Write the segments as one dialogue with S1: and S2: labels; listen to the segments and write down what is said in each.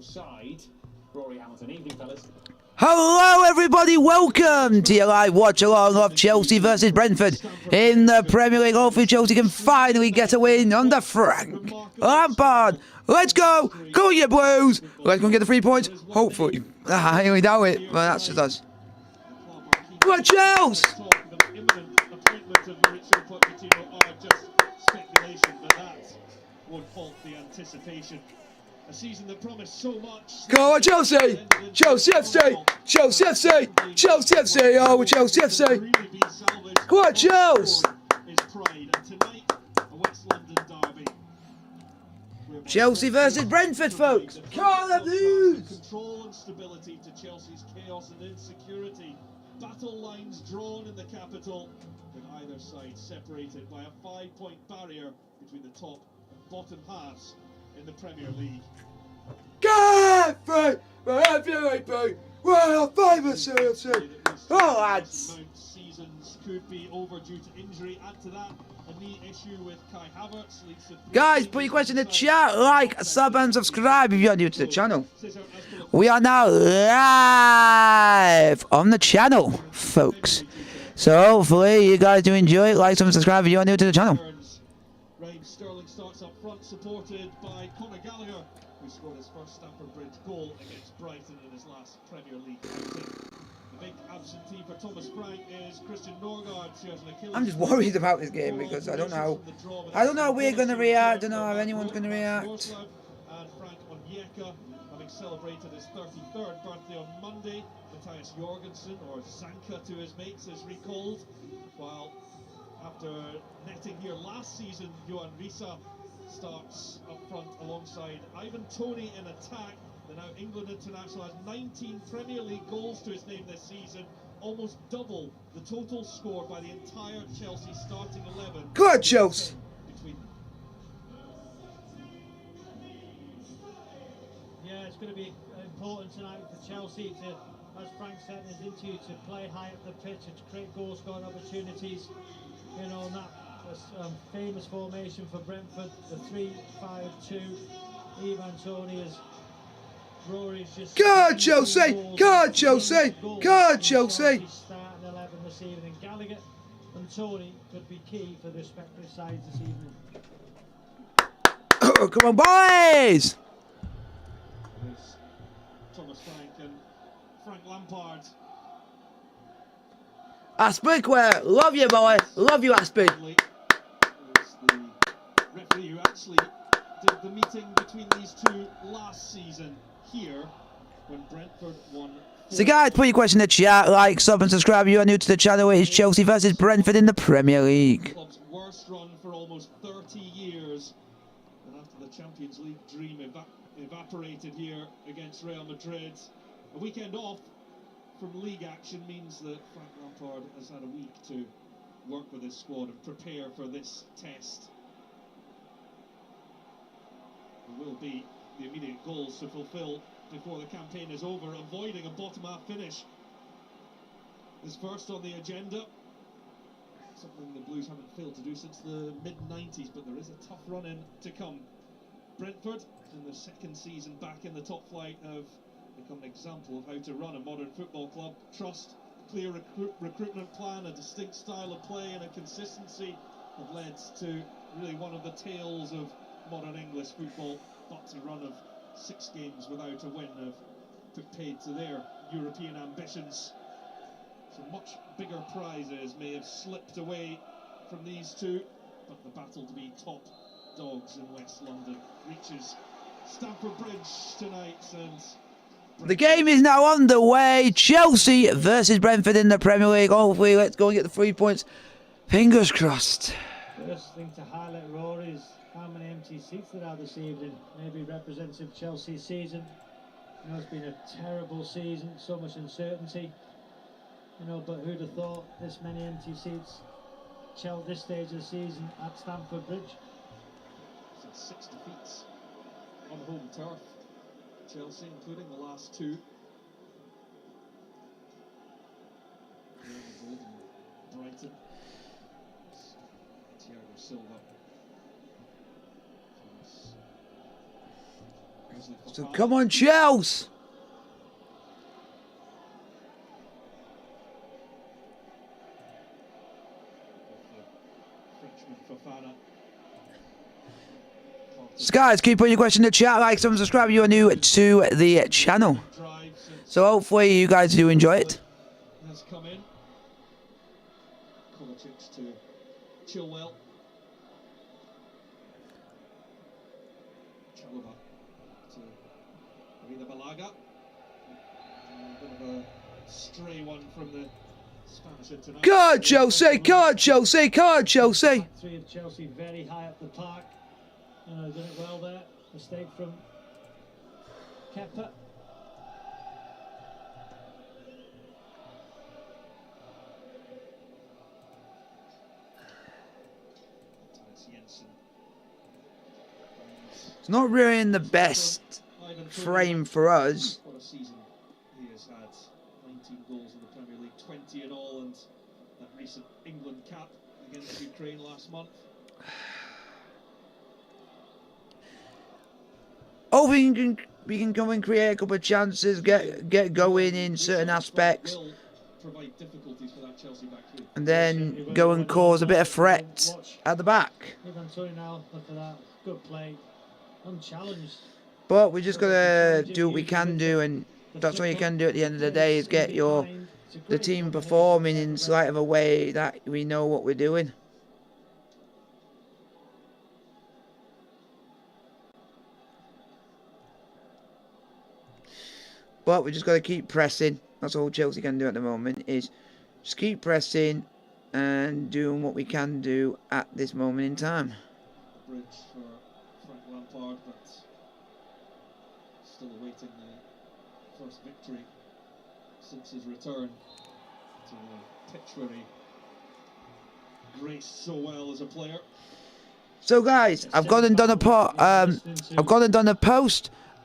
S1: alongside Rory Hamilton. Evening, fellas.
S2: Hello everybody, welcome to your live watch along of Chelsea versus Brentford in the Premier League. Hopefully Chelsea can finally get a win under Frank Lampard. Let's go, call your Blues. Let's go and get the 3 points, hopefully. I really doubt it, but that's just us. Come on, Chelsea!
S3: A season that promised so much.
S2: Go on, Chelsea! Chelsea FC! Chelsea FC! Chelsea FC! Oh, we're Chelsea FC! Come on, Chelsea! Chelsea versus Brentford, folks! Come on, the Blues!
S3: Control and stability to Chelsea's chaos and insecurity. Battle lines drawn in the capital, with either side separated by a 5-point barrier between the top and bottom halves in the Premier League.
S2: Get free! Well, famous CFC! Oh, lads!
S3: Seasons could be over due to injury. Add to that a knee issue with Kai Havertz.
S2: Guys, put your question in the chat, like, sub and subscribe if you're new to the channel. We are now live on the channel, folks. So hopefully you guys do enjoy it. Like, sub and subscribe if you're new to the channel.
S3: Raheem Sterling starts up front, supported by Conor Gallagher, who scored his first Stamford Bridge goal against Brighton in his last Premier League outing. The big absentee for Thomas Frank is Christian Norgard, who has an Achilles.
S2: I'm just worried about this game because I don't know how we're going to react. I don't know how anyone's going to react.
S3: And Frank Onyeka, having celebrated his 33rd birthday on Monday. Matthias Jorgensen, or Zanka to his mates, is recalled, while after netting here last season, Johan Risa starts up front alongside Ivan Toney in attack. The now England international has 19 Premier League goals to his name this season, almost double the total score by the entire Chelsea starting 11.
S2: Good, Chelsea!
S4: Yeah, it's going to be important tonight for Chelsea to, as Frank said, is into to play high up the pitch and to create goal-scoring opportunities. You know, and that famous formation for Brentford, the 3-5-2. Ivan Toney is Rory's just.
S2: Good, Chelsea! Good, Chelsea! Good, Chelsea!
S4: Starting 11 this evening. Gallagher and Toney could be key for the respective sides this evening.
S2: Oh, come on, boys!
S3: Thomas Frank and Frank Lampard.
S2: Aspicware, love you, boy. Love you, Aspie.
S3: The referee who actually did the meeting between these two last season here when Brentford won.
S2: So guys, put your question in the chat, like, sub and subscribe if you are new to the channel. It's Chelsea versus Brentford in the Premier League.
S3: The club's worst run for almost 30 years. And after the Champions League dream evaporated here against Real Madrid, a weekend off from league action means that Frank Lampard has had a week to work with his squad and prepare for this test. There will be the immediate goals to fulfill before the campaign is over, avoiding a bottom half finish is first on the agenda. Something the Blues haven't failed to do since the mid-90s, but there is a tough run-in to come. Brentford, in their second season back in the top flight, have become an example of how to run a modern football club. Trust, clear recruitment plan, a distinct style of play and a consistency have led to really one of the tales of modern English football. But a run of 6 games without a win have put paid to their European ambitions. So much bigger prizes may have slipped away from these two, but the battle to be top dogs in West London reaches Stamford Bridge tonight, and
S2: The game is now underway. Chelsea versus Brentford in the Premier League. Hopefully, let's go and get the 3 points. Fingers crossed.
S4: First thing to highlight, Rory, is how many empty seats there are this evening. Maybe representative of Chelsea's season. You know, it's been a terrible season, so much uncertainty. You know, but who'd have thought this many empty seats this stage of the season at Stamford Bridge?
S3: So 6 defeats on home turf. Chelsea, including the last 2. Brighton. Thiago Silva. Wisely
S2: So
S3: Fofana.
S2: come on, Chelsea.
S3: Frenchman Fofana.
S2: So guys, keep putting your question in the chat, like, subscribe if you are new to the channel.
S3: Drive since
S2: So hopefully you guys do enjoy it.
S3: has come in. Kovacic to Chilwell. Chalobah to Rida Balaga. A bit of a stray one from the Spanish international.
S2: God, Chelsea, God, Chelsea, God, Chelsea.
S4: Three of Chelsea very high up the park. Done it well there. Mistake from Kepa.
S2: It's not really in the best frame for us.
S3: What a season he has had. 19 goals in the Premier League, 20 in all, and that recent England cap against Ukraine last month.
S2: Hopefully we can come and create a couple of chances, get going in certain aspects,
S3: Will provide difficulties for that Chelsea back three.
S2: and then go and cause a bit of threat at the back.
S4: Now, look at that. Good play. Unchallenged.
S2: But we just gotta do what we can do, and that's all you can do at the end of the day is get the team performing in slight of a way that we know what we're doing. But we just got to keep pressing. That's all Chelsea can do at the moment, is just keep pressing and doing what we can do at this moment in time.
S3: Bridge for Frank Lampard, but still awaiting the first victory since his return to the pitch where he graced so well as a player.
S2: So guys, I've gone and done a post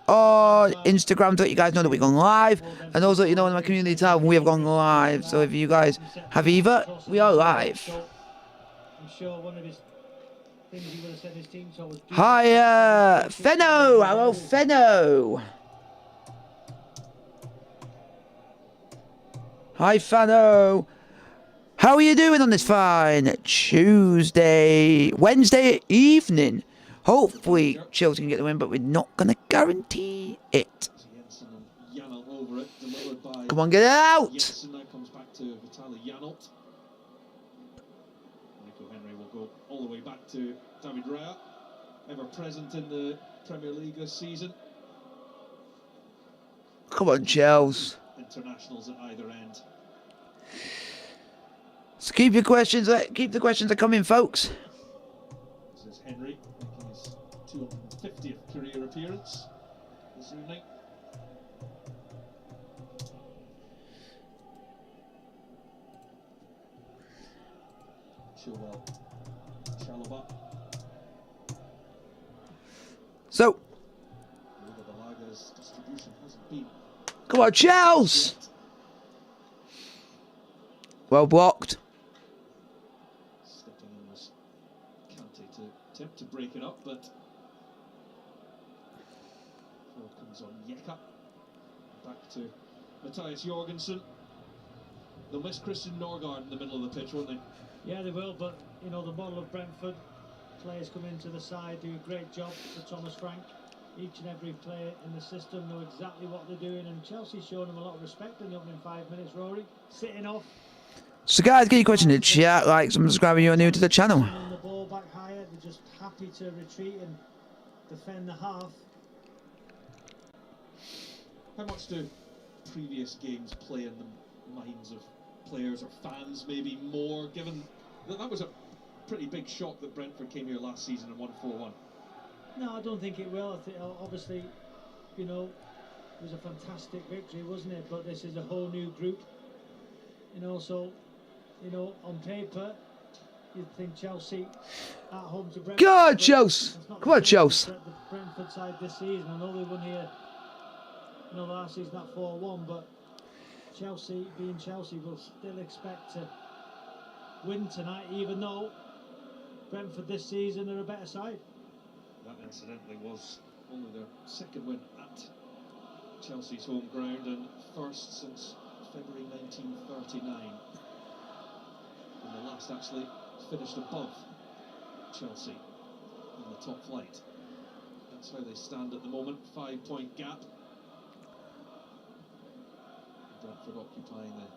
S2: on Instagram to let you guys know that we've gone live, and also let you know in my community tab we have gone live. So if you guys have either, we are live.
S4: I'm sure one of his things he would have said his team told was
S2: Hi, Fenno. Hello, Fenno. Hi, Fenno. How are you doing on this fine Wednesday evening? Hopefully Chelsea can get the win, but we're not going to guarantee it. Come on, get out!
S3: Jensen now comes back to Vitaly Janelt. Nico Henry will go all the way back to David Raya, ever present in the Premier League this season.
S2: Come on, Chelsea.
S3: Internationals at either end.
S2: So keep the questions coming, folks.
S3: This is Henry making his 250th career appearance this evening. Chilwell, Chalobah.
S2: So,
S3: Balaga's distribution hasn't been.
S2: come on, Chelsea. Well blocked.
S3: Stepping in was Kante to attempt to break it up, but ball comes on Yeka. Back to Matthias Jorgensen. They'll miss Christian Norgard in the middle of the pitch, won't they?
S4: Yeah, they will, but you know, the model of Brentford, players come into the side, do a great job for Thomas Frank. Each and every player in the system know exactly what they're doing, and Chelsea's shown them a lot of respect in the opening 5 minutes. Rory sitting off.
S2: So guys, get your question in the chat, like, subscribe if you're new to the channel.
S4: The ball back higher, they're just happy to retreat and defend the half.
S3: How much do previous games play in the minds of players or fans, maybe more, given that that was a pretty big shock that Brentford came here last season and won 4-1?
S4: No, I don't think it will. I think, obviously, you know, it was a fantastic victory, wasn't it? But this is a whole new group, you know, so, you know, on paper, you'd think Chelsea at home to Brentford.
S2: God, Chelsea! Come on, Chelsea!
S4: The Brentford side this season, I know they won here, you know, last season at 4-1, but Chelsea, being Chelsea, will still expect to win tonight, even though Brentford this season are a better side.
S3: That incidentally was only their second win at Chelsea's home ground and first since February 1939. And the last actually finished above Chelsea in the top flight. That's how they stand at the moment, 5-point gap. Brentford occupying the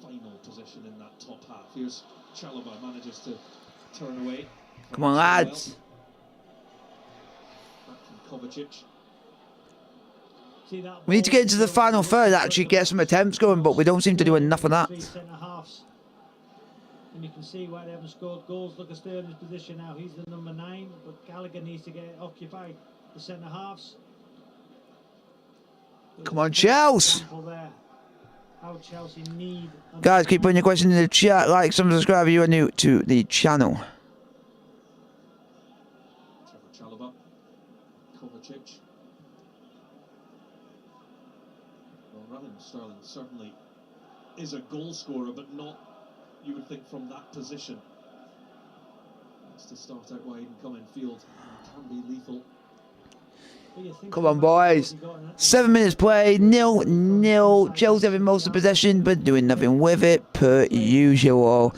S3: final position in that top half. Here's Chalobah, manages to turn away.
S2: Come on, lads.
S3: Back from Kovacic.
S2: We need to get into the final third, actually get some attempts going, but we don't seem to do enough of that.
S4: And you can see why they haven't scored goals. Look at Sterling's position now. He's the number 9, but Gallagher needs to get occupied the centre halves.
S2: Come on, Chelsea!
S4: How Chelsea need.
S2: Guys, keep putting your questions in the chat. Like, subscribe if you are new to the channel.
S3: Chalobah, Kovacic. Well, Raheem Sterling certainly is a goal scorer, but not, you would think, from that position. Has to start out wide and come in field. Can be lethal.
S2: Come on, boys. 7 minutes played, 0-0. Chelsea having most of the possession, but doing nothing with it, per usual.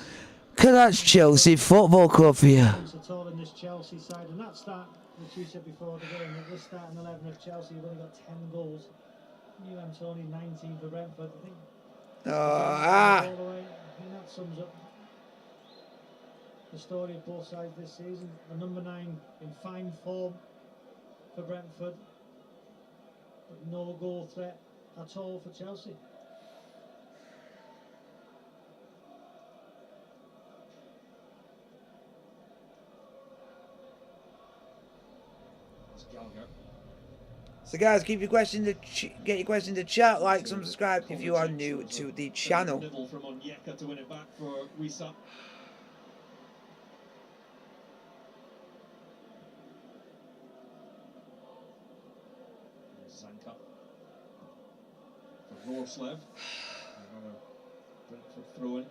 S2: Cause that's Chelsea Football Club for you.
S4: In this Chelsea side, and that start, which you said before the game, that this starting 11 of Chelsea have only got 10 goals. Newham's only 19 for Brentford, I think. All the way. I think that sums up the story of both sides this season. The number 9 in fine form for Brentford, but no goal threat at all for Chelsea.
S2: So guys, keep your questions get your questions in the chat, like, subscribe if you are new to the channel.
S3: From Onyeka to win it back for Wissa. Zanka for Rorslev. Another Brentford throw-in.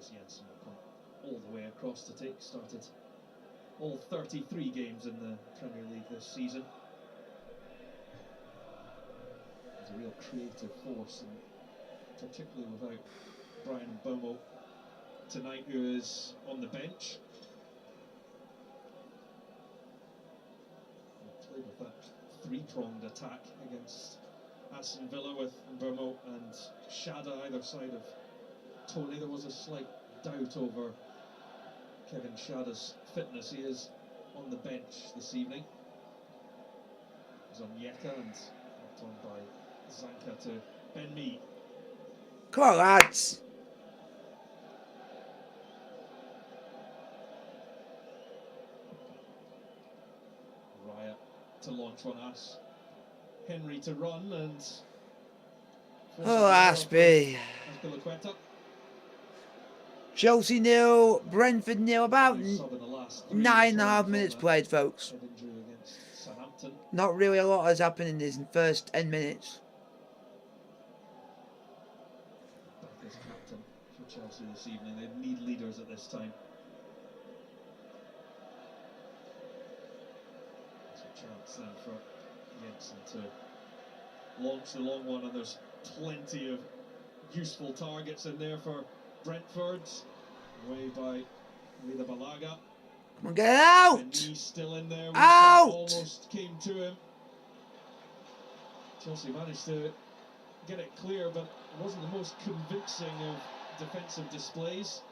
S3: Jensen will come all the way across to take. Started all 33 games in the Premier League this season. He's a real creative force, and particularly without Brian Bomo tonight, who is on the bench. He played with that three-pronged attack against Aston Villa with Bomo and Shada either side of Tony. There was a slight doubt over Kevin Shada's fitness. He is on the bench this evening. He's on Onyeka and knocked on by Zanka to Ben Mee.
S2: Come on, lads.
S3: Raya to launch one us. Henry to run and
S2: Oh, Aspie. Chelsea 0, Brentford 0. About 9.5 minutes played, folks. Not really a lot has happened in this first 10 minutes.
S3: Back as captain for Chelsea this evening. They need leaders at this time. There's a chance then for Jensen to launch the long one, and there's plenty of useful targets in there for Brentford. Away by Rida Balaga.
S2: Come on, get out!
S3: And he's still in there.
S2: Out!
S3: Almost came to him. Chelsea managed to get it clear, but it wasn't the most convincing of defensive displays.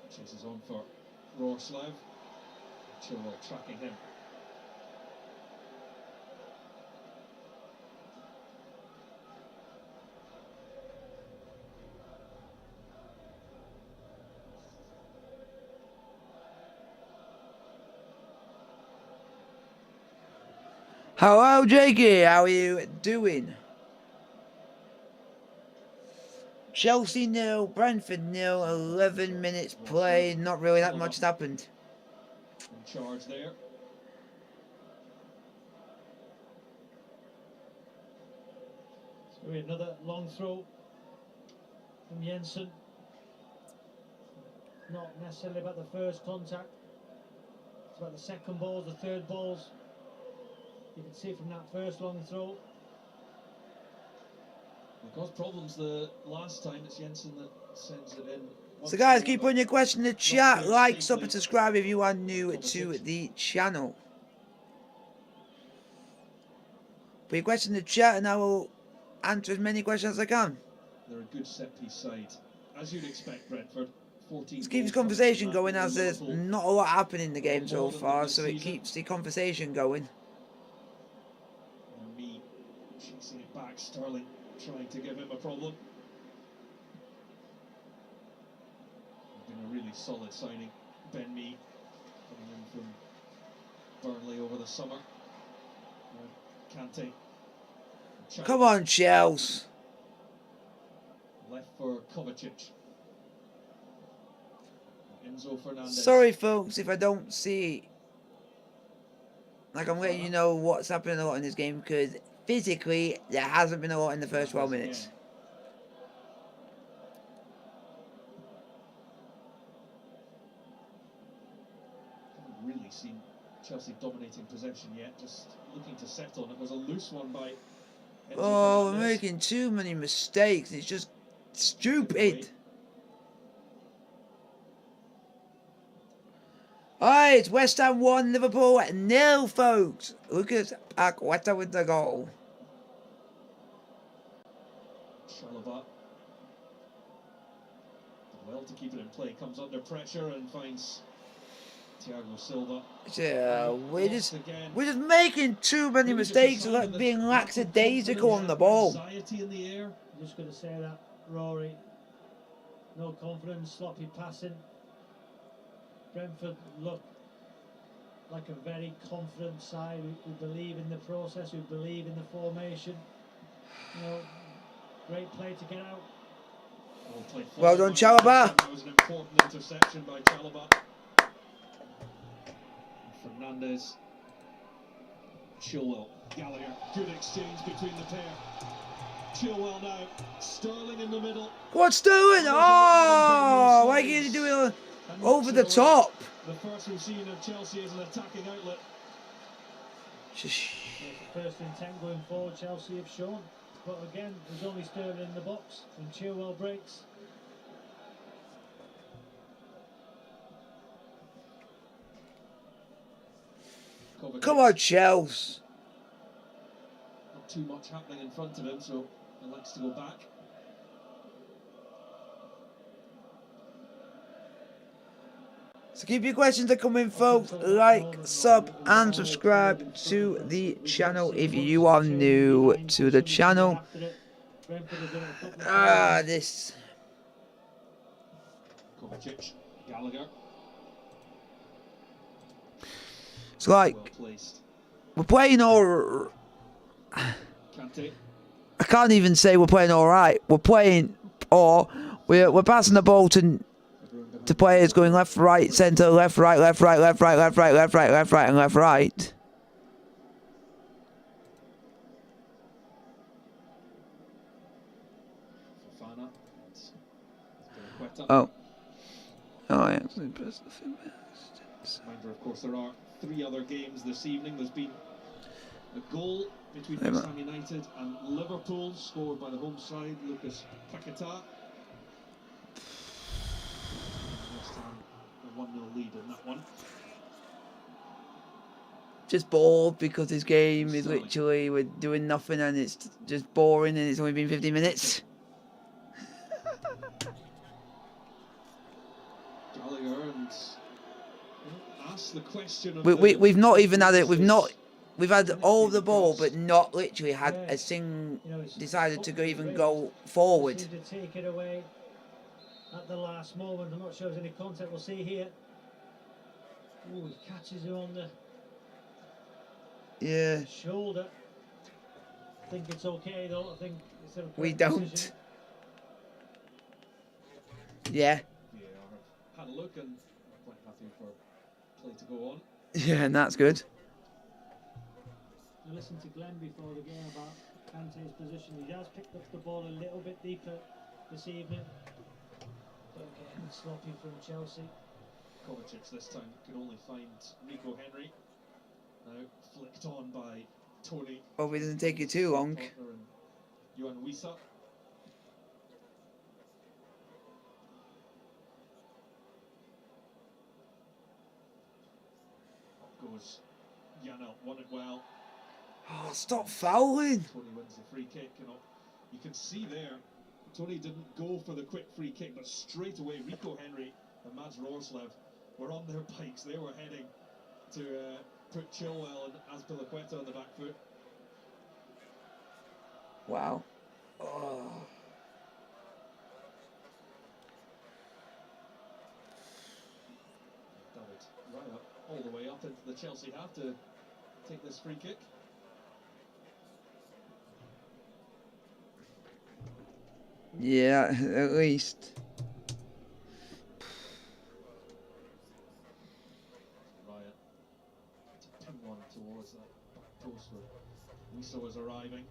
S3: Chases on for Rorslev. Chilwell tracking him.
S2: Hello, Jakey. How are you doing? Chelsea 0, Brentford 0, 11 minutes played. Not really that much has happened.
S3: In charge there.
S4: So we have another long throw from Jensen. Not necessarily about the first contact. It's about the second balls, the third balls. You can see from that first long throw.
S3: We caused problems the last time. It's Jensen that sends it in.
S2: So guys, keep putting your question in the chat. Like, sub and subscribe if you are new to the channel. Put your question in the chat and I will answer as many questions as I can.
S3: They're a good set-piece side. As you'd expect, Brentford. 14
S2: Let's keep this
S3: goals
S2: conversation
S3: coming
S2: going
S3: from
S2: as
S3: that
S2: there's
S3: Liverpool.
S2: not a lot happening in the game so
S3: More than
S2: far,
S3: this
S2: so it
S3: season.
S2: keeps the conversation going.
S3: And me chasing it back, Sterling trying to give him a problem. Been a really solid signing. Ben Mee coming in from Burnley over the summer. Kante.
S2: Come on, Chelsea.
S3: Left for Kovacic. Enzo Fernandez.
S2: Sorry, folks, if I don't see. Like, I'm letting you know what's happening a lot in this game because physically there hasn't been a lot in the first 12 minutes.
S3: Haven't really seen Chelsea dominating possession yet. Just looking to set on. It was a loose one by Enzo
S2: Oh, we're
S3: Fernandez.
S2: making too many mistakes. It's just stupid. Alright, it's West Ham 1, Liverpool 0, folks. Lucas Paqueta with the goal.
S3: Chalobah. Well to keep it in play. Comes under pressure and finds Thiago Silva.
S2: Yeah, we're just making too many mistakes, being lackadaisical on the ball.
S3: Anxiety in the air.
S4: I'm just going to say that, Rory. No confidence, sloppy passing. Brentford look like a very confident side who believe in the process, who believe in the formation. You know, great play to get out.
S2: Well done, Chalobah.
S3: That was an important interception by Chalobah. Fernandez. Chilwell. Gallagher. Good exchange between the pair. Chilwell now. Sterling in the middle.
S2: What's Sterling? Oh, why can't you do it over the top?
S3: The first we've seen of Chelsea as an attacking outlet.
S4: The first intent going forward, Chelsea have shown. But again, there's only Sterling in the box and Chilwell breaks.
S2: Come on, Chelsea.
S3: Not too much happening in front of him, so he likes to go back.
S2: So keep your questions coming, folks. Like, sub, and subscribe to the channel if you are new to the channel. This.
S3: Kovacic, Gallagher.
S2: It's like
S3: Well placed.
S2: we're playing all.
S3: Kante.
S2: I can't even say we're playing all right. We're playing, or we're passing the ball to players going left, right, centre, left, right, left, right, left, right, left, right, left, right, left, right, and left, right.
S3: Fofana.
S2: Oh. Oh, yeah.
S3: Reminder, of course, there are 3 other games this evening. There's been a goal between West Ham United and Liverpool, scored by the home side, Lucas Paqueta. West Ham a 1-0 lead in that one.
S2: Just bored because this game is literally we're doing nothing and it's just boring and it's only been 50 minutes.
S3: Gallagher and ask the question of
S2: We've not even had it. We've had all the ball, but not literally had a single decided to even go forward.
S4: To take it away at the last moment. I'm not sure there's any contact. We'll see here. Ooh, he catches him on the
S2: Yeah.
S4: Shoulder. I think it's okay though. I think it's a
S2: We
S4: correct
S2: don't.
S4: decision.
S2: Yeah.
S3: VAR have had a look and are quite happy for play to go on.
S2: Yeah, and that's good.
S4: I listened to Glenn before the game about Kante's position. He has picked up the ball a little bit deeper this evening. But again, sloppy from Chelsea.
S3: Kovacic this time can only find Nico Henry. Now flicked on by Tony.
S2: Hope it doesn't take you too long.
S3: Partner and Johan Wissa. Up goes Janelt, won it well.
S2: Oh, stop fouling.
S3: Tony wins the free kick. You can see there, Tony didn't go for the quick free kick, but straight away Rico Henry and Mads Roerslev were on their bikes. They were heading to put Chilwell and Azpilicueta on the back foot.
S2: Wow. Oh.
S3: David Raya all the way up into the Chelsea half to take this free kick.
S2: Yeah, at least.
S3: Raya to pin one towards that back post where Wissa was arriving.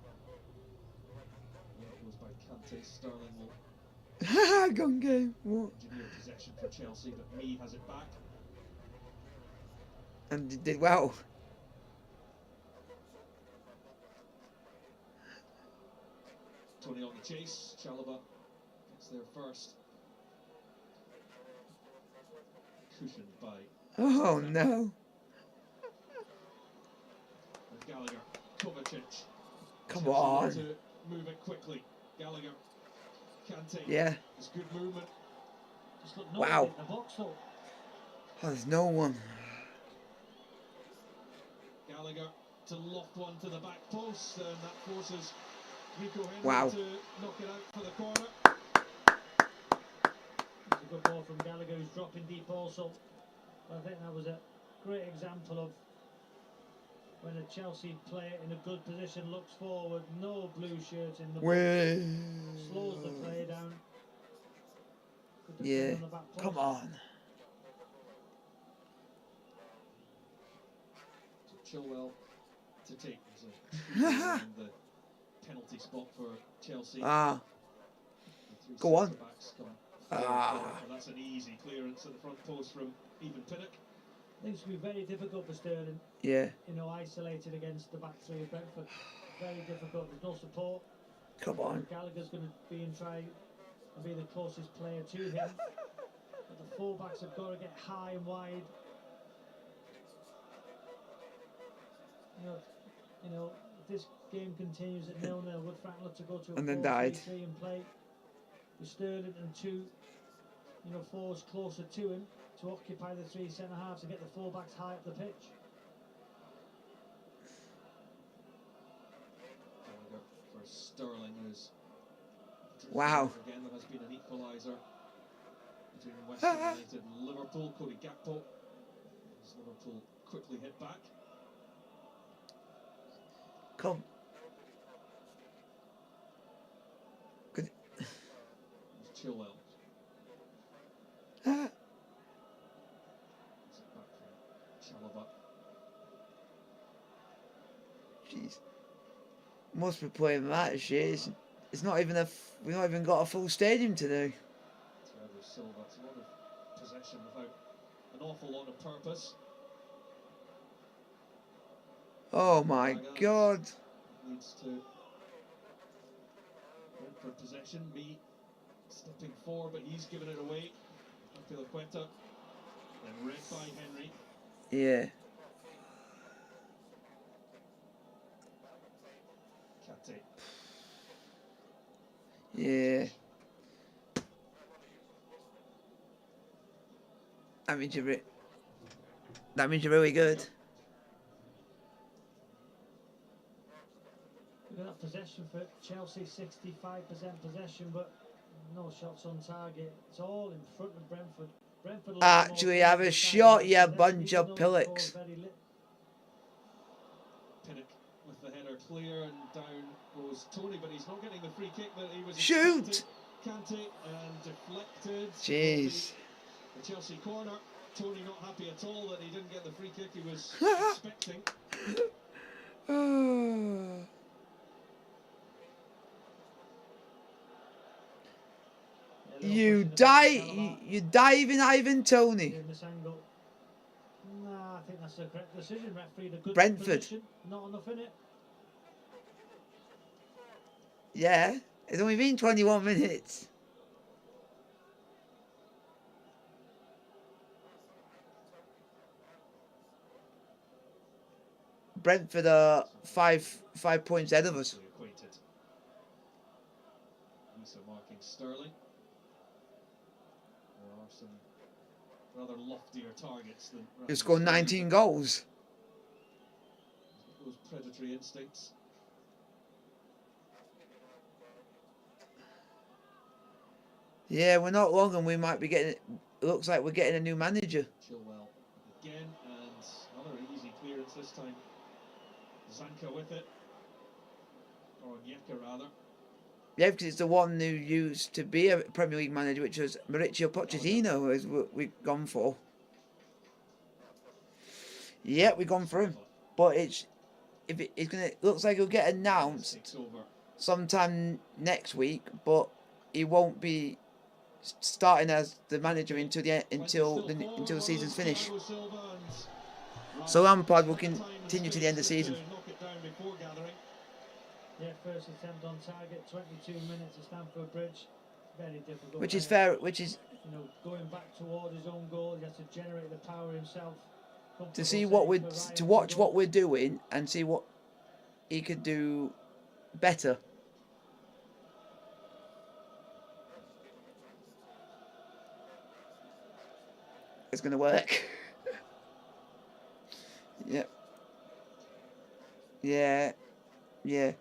S3: It goes by Kante. Sterling will
S2: Gun game. What?
S3: engineer possession for Chelsea, but Mee has it back.
S2: And he did well.
S3: Tony on the chase. Chalobah gets there first. Cushioned by
S2: Oh no.
S3: and Gallagher. Kovacic.
S2: Come
S3: Chelsea
S2: on.
S3: want to move it quickly. Gallagher. Kante.
S2: Yeah.
S3: It's good movement.
S4: Just look
S2: Wow.
S4: in the box though.
S2: Oh, there's no one.
S3: Gallagher to loft one to the back post, and that forces Rico Henry
S2: Wow.
S3: to knock it out for the corner.
S4: It's a good ball from Gallagher, who's dropping deep also. I think that was a great example of when a Chelsea player in a good position looks forward, no blue shirts in the box, slows the play down. Good defend
S2: Yeah.
S4: on the back post.
S2: Come on.
S3: So Chilwell to take around the penalty spot for Chelsea.
S2: Ah.
S3: The three
S2: Go on.
S3: centre-backs come
S2: Ah.
S3: forward, and that's an easy clearance at the front post from Even Pinnock.
S4: I think it's going to be very difficult for Sterling,
S2: Yeah.
S4: isolated against the back three of Brentford. Very difficult, there's no support.
S2: Come on.
S4: Gallagher's going to be and try and be the closest player to him. But the full-backs have got to get high and wide. You know, if this game continues at 0-0, would Frank look to go to a
S2: And then
S4: 4-3-3
S2: died.
S4: and play with Sterling and two, forwards closer to him to occupy the three centre halves and get the full-backs high up the pitch?
S3: Gallagher for Sterling, who's
S2: Wow.
S3: again. There has been an equaliser between West Ham United and Liverpool. Cody Gakpo, as Liverpool quickly hit back.
S2: Come. Good.
S3: It's Chilwell.
S2: Ah.
S3: It's back from Chalobah.
S2: Jeez. Must be playing match. It's not even we've not even got a full stadium to do.
S3: Trevor Silva. It's a lot of possession without an awful lot of purpose.
S2: Oh my God.
S3: Leads to Brentford possession. Mee stepping forward, but he's given it away. Azpilicueta, then read by Henry.
S2: Yeah.
S3: Kante.
S2: Yeah. That means you're really good.
S4: Look at that possession for Chelsea, 65% possession, but no shots on target. It's all in front of Brentford. Brentford
S2: Actually have a shot, you bunch of pillocks.
S3: Pinnock with the header clear, and down goes Tony, but he's not getting the free kick that he was
S2: Shoot!
S3: expecting. Kante, and deflected.
S2: Jeez.
S3: The Chelsea corner. Tony not happy at all that he didn't get the free kick he was expecting.
S2: You diving Ivan Tony.
S4: In this angle. Nah, I think that's the correct decision. Referee, the good
S2: Brentford.
S4: position, not enough in it.
S2: Yeah, it's only been 21 minutes. Brentford are five points ahead of us.
S3: Lisa marking Sterling. There are some rather loftier targets than.
S2: You scored 19 goals.
S3: Those predatory instincts.
S2: Yeah, we're not long and we might be getting. It looks like we're getting a new manager.
S3: Chilwell again, and another easy clearance this time. Zanka with it, or Onyeka rather.
S2: Yeah, because it's the one who used to be a Premier League manager, which was Mauricio Pochettino, is what we've gone for. Yeah, we've gone for him, but it's looks like he'll get announced sometime next week, but he won't be starting as the manager until the season's finished. So Lampard will continue to the end of the season.
S4: Yeah, first attempt on target, 22 minutes at Stamford Bridge. Very difficult.
S2: Which is fair, which is...
S4: You know, going back toward his own goal, he has to generate the power himself.
S2: To see what to watch what we're doing and see what he could do better. It's going to work. Yep. Yeah. Yeah.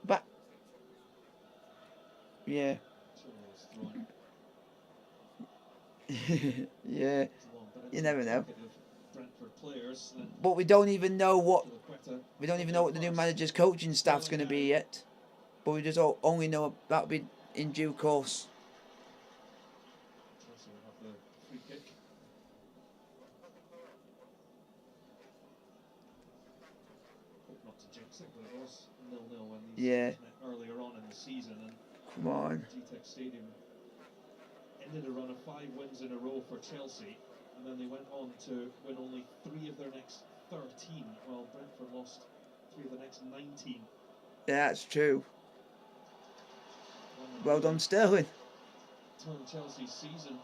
S2: But. Yeah. Yeah. You never know. But we don't even know what the new manager's coaching staff's going to be yet. But we just only know that'll be in due course. Yeah.
S3: Earlier on in the season, and
S2: come on.
S3: GTEC Stadium ended a run of 5 wins in a row for Chelsea, and then they went on to win only 3 of their next 13, while Brentford lost 3 of the next 19.
S2: Yeah, that's true. Well done, Sterling.
S3: Turn Chelsea's season.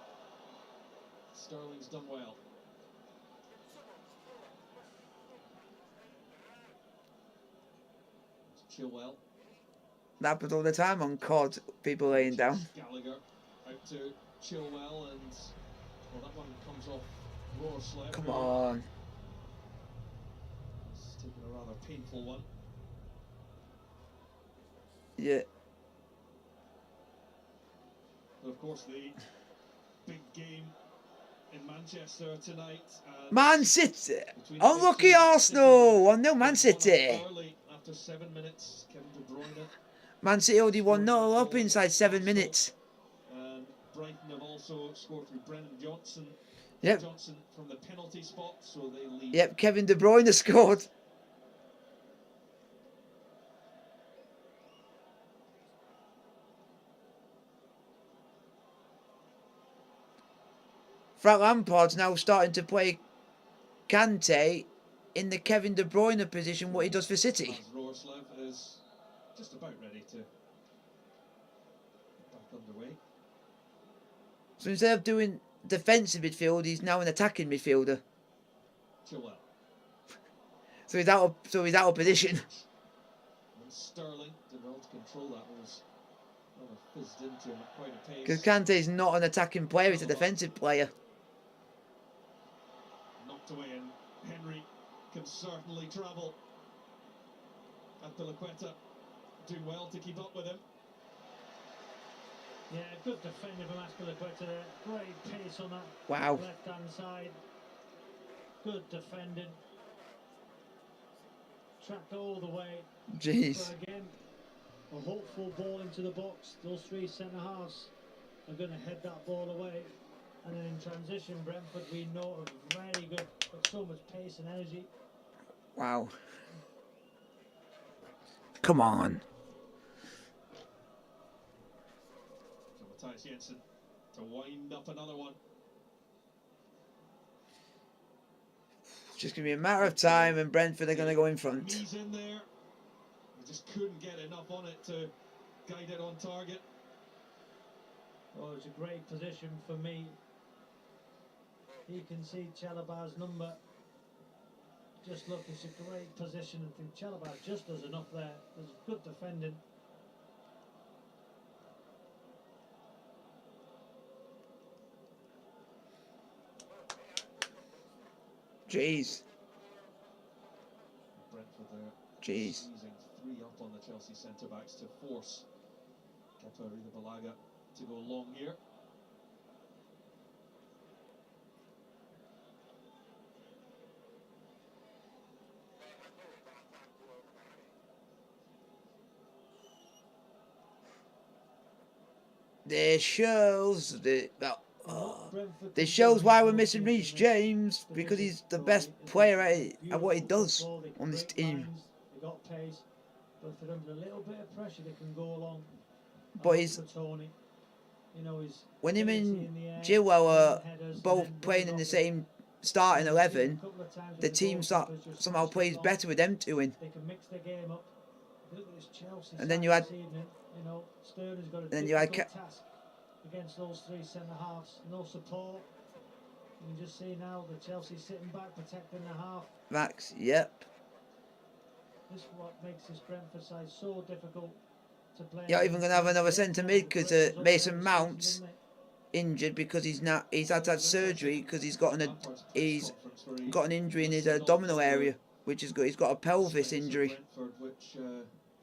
S3: Sterling's done well. Chilwell.
S2: That happens all the time on COD, people laying down.
S3: Gallagher out to Chilwell, and well, that one comes off Roarsley.
S2: Come on.
S3: It's taken a rather painful one.
S2: Yeah.
S3: But of course, the big game in Manchester tonight.
S2: Man City! Unlucky Arsenal! 1-0 Man City!
S3: After 7 minutes, Kevin De Bruyne.
S2: Man City already 1-0 up inside 7 minutes.
S3: And Brighton have also scored through Brennan Johnson.
S2: Yep.
S3: Johnson from the penalty spot, so they lead.
S2: Yep, Kevin De Bruyne scored. Frank Lampard's now starting to play Kante in the Kevin De Bruyne position, what he does for City.
S3: Roarsley is just about ready to get back underway.
S2: So instead of doing defensive midfield, he's now an attacking midfielder.
S3: Chilwell.
S2: So he's out of position.
S3: And Sterling did well to control that. Was fizzed into him at quite a pace.
S2: Because Kante's not an attacking player, he's a defensive player.
S3: Knocked away, and Henry can certainly travel. Aspilicueta doing well to keep up with him.
S4: Yeah, good defending from Aspilicueta there. Great pace on that
S2: Wow.
S4: left-hand side. Good defending. tracked all the way.
S2: Jeez.
S4: But again, a hopeful ball into the box. Those three centre halves are going to head that ball away. And then in transition, Brentford, we know, are very good, got so much pace and energy.
S2: Wow. Come on.
S3: Matthias Jensen to wind up another one.
S2: It's just going to be a matter of time and Brentford are going to go in front.
S3: He's in there. He just couldn't get enough on it to guide it on target.
S4: Oh, it's a great position for me. You can see Chalabar's number. Just look, it's a great position. I think Chalabar just does enough there. There's good defending.
S2: Jeez.
S3: Brentford there.
S2: Jeez.
S3: Seizing three up on the Chelsea centre-backs to force Kepa Arrizabalaga to go long here.
S2: This shows this shows why we're missing Reece James, because he's the best player at what he does on this team.
S4: They got pace, but if they're under a little bit of pressure, they can go along.
S2: But he's,
S4: Tony, you know,
S2: when him and Chilwell are both playing in the same starting 11, the team somehow plays better with them two in.
S4: They can mix their game up.
S2: And then you had,
S4: Sterling's got a
S2: then you had
S4: task against those three centre halves. No support. You can just see now the Chelsea sitting back, protecting the half.
S2: Max, yep.
S4: This is what makes this Brentford side so difficult to play.
S2: You're even going to have another centre mid because Mason Mount's injured because he's had to have surgery because he's got an injury in his abdominal area, which is good. He's got a pelvis injury.
S3: Which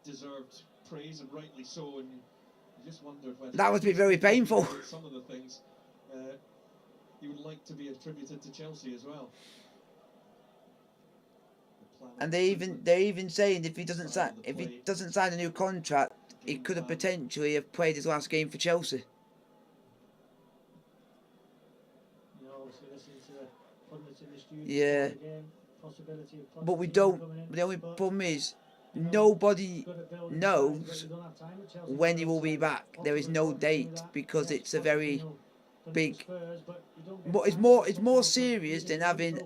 S3: deserved praise, and rightly so. And you just wondered whether
S2: that must be very painful.
S3: Some of the things you would like to be attributed to Chelsea as well.
S2: And they're even saying if he doesn't sign a new contract, he could have potentially have played his last game for Chelsea. Yeah. But we don't. The only problem is nobody knows when he will be back. There is no date because it's a very big. It's more serious than having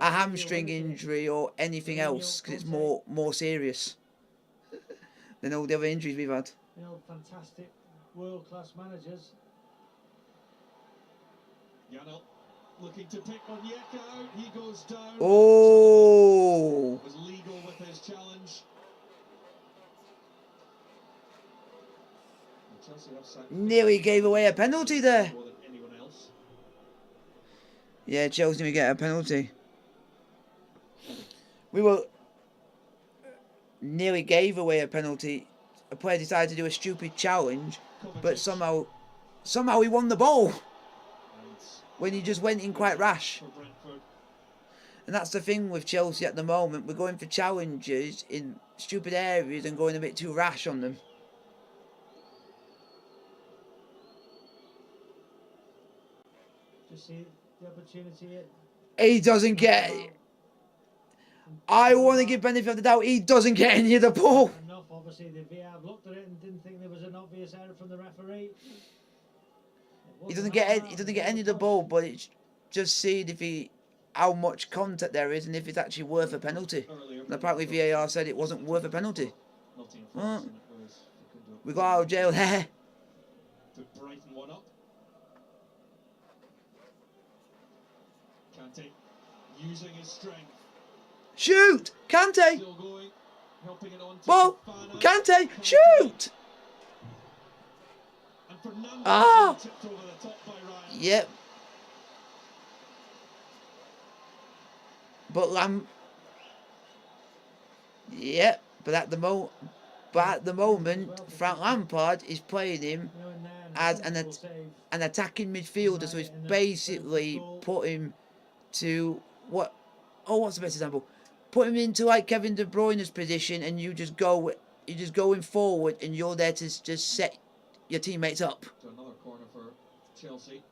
S2: a hamstring injury or anything else, because it's more serious than all the other injuries we've had.
S4: You know, fantastic world-class managers.
S3: Janel looking to pick Onyeka out. He goes down.
S2: Oh!
S3: Was legal with his challenge.
S2: Nearly gave away a penalty there. Yeah, Chelsea will get a penalty. We were nearly gave away a penalty. A player decided to do a stupid challenge, but somehow he won the ball when he just went in quite rash. And that's the thing with Chelsea at the moment. We're going for challenges in stupid areas and going a bit too rash on them.
S4: Just see the opportunity.
S2: He doesn't get it. I want to give benefit of the doubt. He doesn't get any of the ball.
S4: Enough, obviously, the VAR looked at it and didn't think there was an obvious error from the referee.
S2: He doesn't get any of the ball, but it's just seeing how much contact there is and if it's actually worth a penalty. And apparently VAR said it wasn't worth a penalty. We got out of jail there.
S3: To brighten one up. Kante using his strength.
S2: Shoot! Kante! Ball! Kante! Shoot! Ah! Yep. But yep. But at the moment, Frank Lampard is playing him as an attacking midfielder, so it's basically put him to what's the best example? put him into like Kevin De Bruyne's position, and you're just going forward, and you're there to just set your teammates up.
S3: To another corner for Chelsea.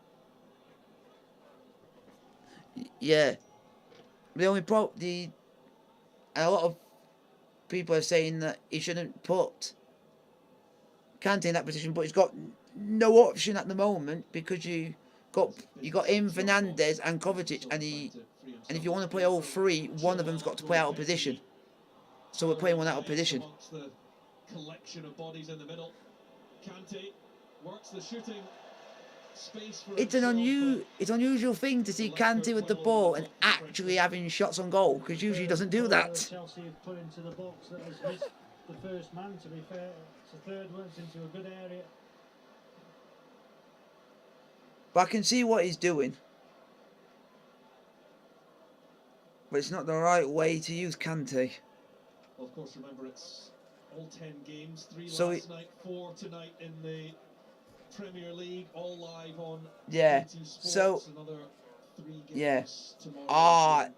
S2: Yeah. The only and a lot of people are saying that he shouldn't put Kante in that position, but he's got no option at the moment because you got him, Fernandes, and Kovacic, and if you want to play all three, one of them's got to play out of position. So we're playing one out of position.
S3: The collection of bodies in the middle. Kante works the shooting space for
S2: It's an unusual thing to see Kante with the ball and actually having shots on goal, because usually he doesn't do that.
S4: Chelsea have put into the box that has missed the first man, to be fair. It's the third one, it's into a good area.
S2: But I can see what he's doing. But it's not the right way to use Kante.
S3: Well, of course, remember it's all 10 games, 3
S2: So
S3: last night, 4 tonight in the Premier League, all live on
S2: yeah.
S3: BT Sports.
S2: So
S3: Another 3 games
S2: yeah.
S3: tomorrow.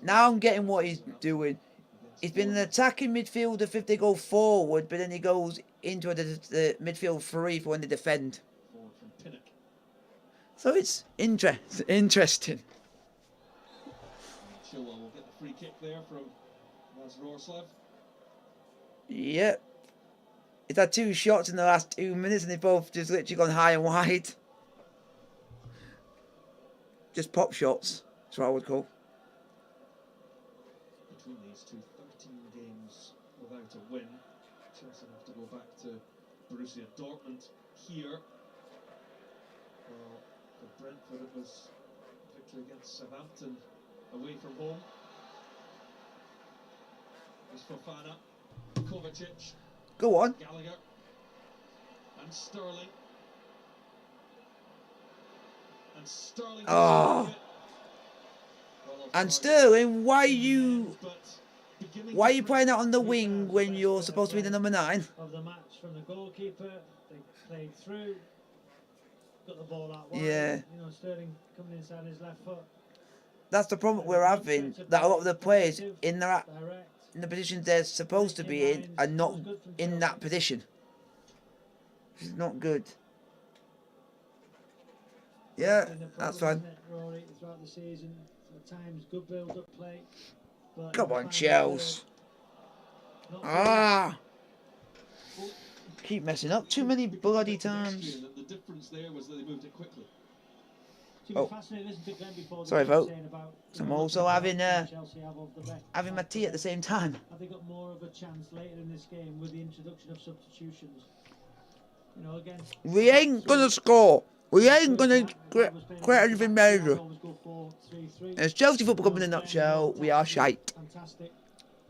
S2: Now I'm getting what he's doing. He's been an attacking midfielder if they go forward, but then he goes into the midfield 3 for when they defend. So it's interesting.
S3: Chilwell will get the free kick there from Roslav.
S2: Yep. He's had 2 shots in the last 2 minutes and they've both just literally gone high and wide. Just pop shots, that's what I would call.
S3: Between these two, 13 games without a win. Chelsea have to go back to Borussia Dortmund here. Well, for Brentford it was victory against Southampton away from home. There's Fofana, Kovacic,
S2: Go on.
S3: Gallagher, and Sterling. And Sterling.
S2: Oh. And Sterling, why are you playing out on the wing when you're supposed to be the number 9?
S4: Of the match from the goalkeeper, they played through, got the ball out wide.
S2: Yeah.
S4: You know, Sterling coming inside his left foot.
S2: That's the problem we're having, that a lot of the players in the positions they're supposed to be in are not in that position. It's not good. Yeah, that's fine.
S4: Rory, throughout the season, at times good build-up play.
S2: Come on, Chelsea. Keep messing up too many bloody times.
S3: The difference there was that they moved it quickly.
S2: Oh, sorry, folks. I'm also having my tea at the same time.
S4: Have they got more of a chance later in this game with the introduction of substitutions? You know, again,
S2: we ain't gonna score. We ain't gonna create anything major. It's Chelsea Football Club in a nutshell. We are shite.
S4: Fantastic.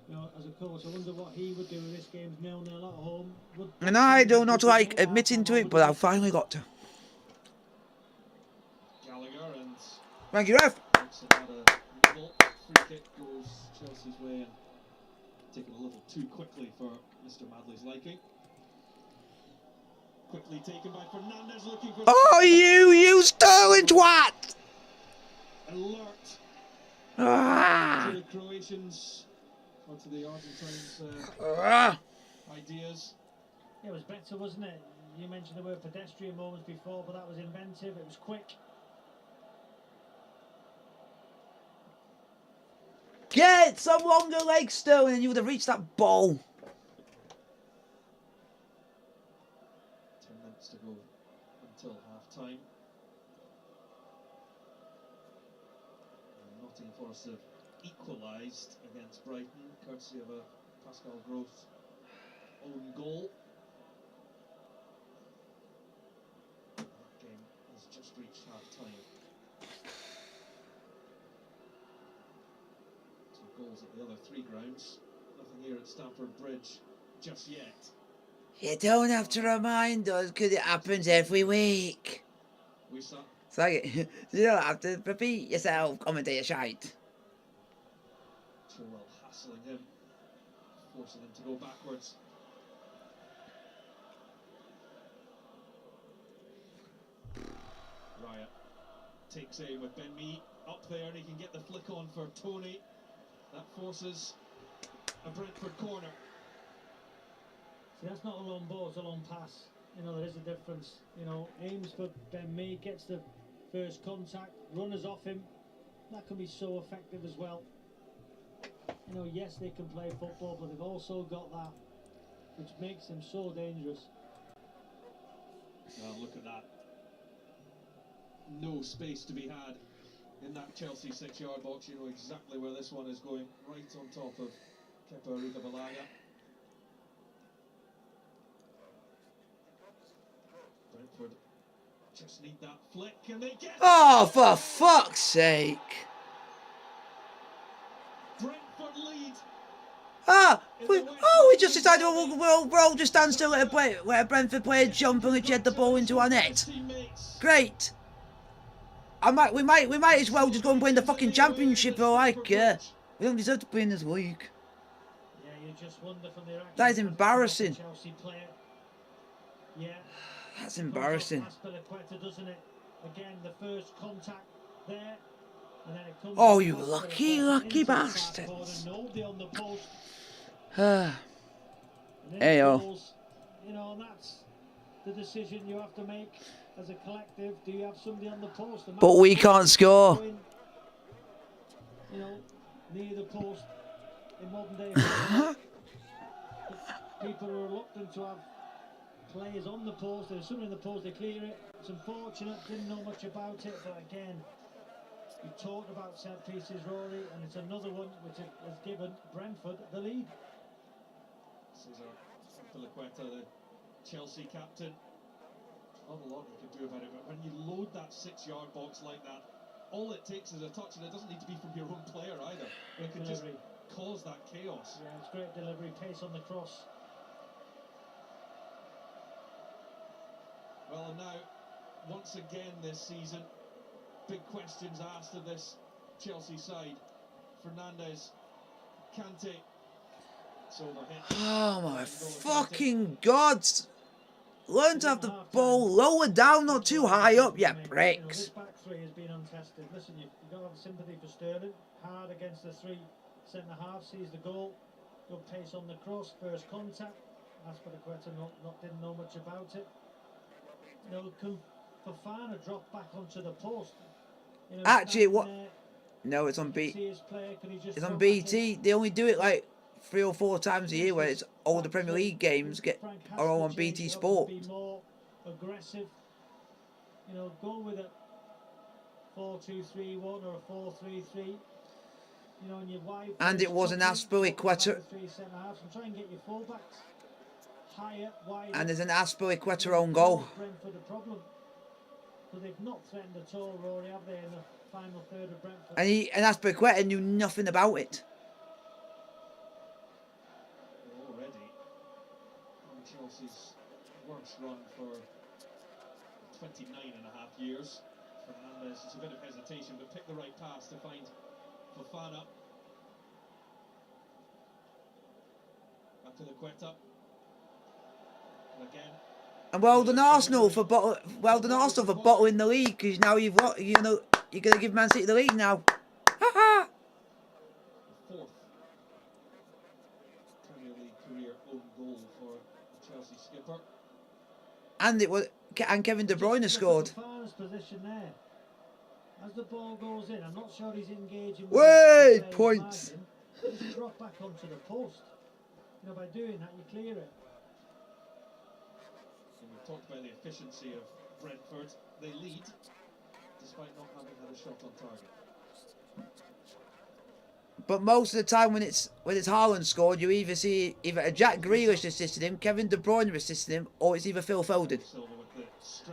S4: You know, as a coach, I wonder what he would do if this game's 0-0 at home.
S2: And I do not like admitting to it, but I've finally got to. Thank you, ref.
S3: Free kick goes Chelsea's way and taken a little too quickly for Mr. Madley's liking. Quickly taken by Fernandes, looking for.
S2: Oh, you Sterling twat!
S3: Alert.
S2: Ah.
S3: To the Croatians, or to the Argentines' ideas.
S4: It was better, wasn't it? You mentioned the word pedestrian moments before, but that was inventive. It was quick.
S2: Get some longer legs, Sterling, and you would have reached that ball.
S3: 10 minutes to go until half-time. Nottingham Forest have equalised against Brighton, courtesy of a Pascal Gross own goal. That game has just reached half-time. Goals at the other 3 grounds. Nothing here at Stamford Bridge just yet.
S2: You don't have to remind us, because it happens every week. So you don't have to repeat yourself, commentator shite.
S3: Chilwell hassling him, forcing him to go backwards. Raya takes aim with Ben Mee up there, and he can get the flick on for Tony. That forces a Brentford corner.
S4: See, that's not a long ball, it's a long pass. You know, there is a difference. You know, aims for Ben Mee, gets the first contact, runners off him. That can be so effective as well. You know, yes, they can play football, but they've also got that, which makes them so dangerous.
S3: Well, look at that. No space to be had in that Chelsea 6-yard box. You know exactly where this one is going, right on top of Kepa Arrizabalaga. Brentford just need that flick, and they get.
S2: Oh, for fuck's sake!
S3: Brentford lead.
S2: We just decided we'll all just stand still at a play where a Brentford player jump and shed the ball into our net. Great. We might as well just go and play in the fucking championship for all I care. We don't deserve to play in this league.
S4: Yeah, you just wonder from the
S2: That is embarrassing.
S4: Chelsea player. Yeah.
S2: That's embarrassing.
S4: Doesn't it? Again, the first contact there, and then it comes.
S2: Oh, you lucky bastards.
S4: Nobody on the post.
S2: Hey,
S4: You know, and that's the decision you have to make as a collective. Do you have somebody on the post?
S2: But we can't score.
S4: You know, near the post in modern day football, people are reluctant to have players on the post. There's something in the post, they clear it. It's unfortunate, didn't know much about it, but again, we talked about set pieces, Rory, and it's another one which has given Brentford the lead.
S3: Cesar Azpilicueta, the Chelsea captain. Not a lot you can do about it, but when you load that 6-yard box like that, all it takes is a touch, and it doesn't need to be from your own player either. It can just cause that chaos.
S4: Yeah, it's great delivery, pace on the cross.
S3: Well, and now, once again this season, big questions asked of this Chelsea side. Fernandes, Kante.
S2: Oh my fucking God! Learn to have the ball lower down, not too high up, you pricks.
S4: This back three has been untested. Listen, you've got to have sympathy for Sterling. Hard against the three centre-half, sees the goal. Good pace on the cross, first contact. Azpilicueta didn't know much about it. You know, can Fofana drop back onto the post? You know,
S2: actually, what? No, it's on It's on BT. They only do it like 3 or 4 times a year, where it's all the Premier League games are all on BT Sport.
S4: Be more aggressive. You know, go with a 4-2-3-1 or a 4-3-3. You know, and your wide.
S2: And it was an Azpilicueta.
S4: Try and get your fullbacks higher, wider.
S2: And there's an Azpilicueta own goal.
S4: Brentford a problem. So they've not threatened at all, Rory, have they, in the final third of Brentford?
S2: And Azpilicueta knew nothing about it.
S3: Already on Chelsea's worst run for 29.5 years. Fernandes, it's a bit of hesitation, but picked the right pass to find Fofana. Azpilicueta. And again.
S2: And well done Arsenal for bottling the league, because now you're gonna give Man City the league now. Ha
S3: Fourth Premier League career own goal for the Chelsea skipper.
S2: And Kevin De Bruyne scored.
S4: Position there. As the ball goes in, I'm not sure he's engaging.
S2: Way points.
S4: Just drop back onto the post. You know, by doing that, you clear it.
S3: And we've talked about the efficiency of Brentford. They lead, despite not having had a shot on target.
S2: But most of the time when it's Haaland scored, you either see a Jack Grealish assisted him, Kevin De Bruyne assisted him, or it's either Phil Foden.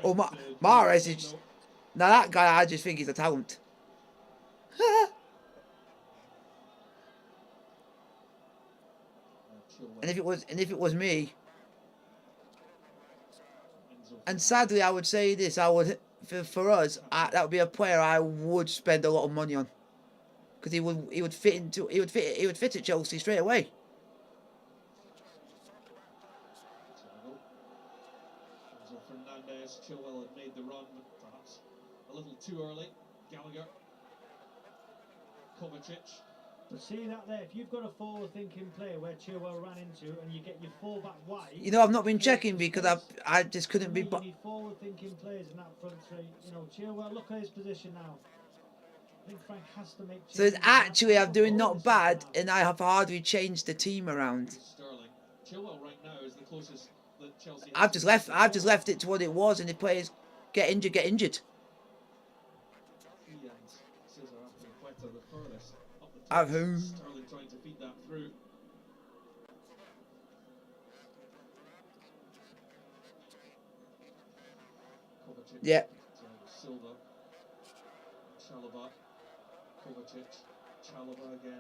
S2: Or Mahrez is. Now that guy, I just think he's a talent. And if it was me, and sadly I would say this, for us, that would be a player I would spend a lot of money on, because he would fit at Chelsea straight away.
S3: Fernandes, Chilwell had made the run, but perhaps a little too early. Gallagher, Kovacic,
S4: But see that there, if you've got a forward-thinking player where Chilwell ran into, and you get your full-back wide...
S2: You know, I've not been checking because I just couldn't be...
S4: You need forward-thinking players in that front three. You know, Chilwell, look at his position now. I think Frank has to make changes.
S2: So it's actually, I'm doing not bad, and I have hardly changed the team around.
S3: Sterling. Chilwell right now is the closest that Chelsea
S2: I've just left it to what it was, and if players get injured, get injured. I've who?
S3: Sterling trying to feed that through. Kovacic.
S2: Yeah.
S3: Silva. Chalobah. Kovacic. Chalobah again.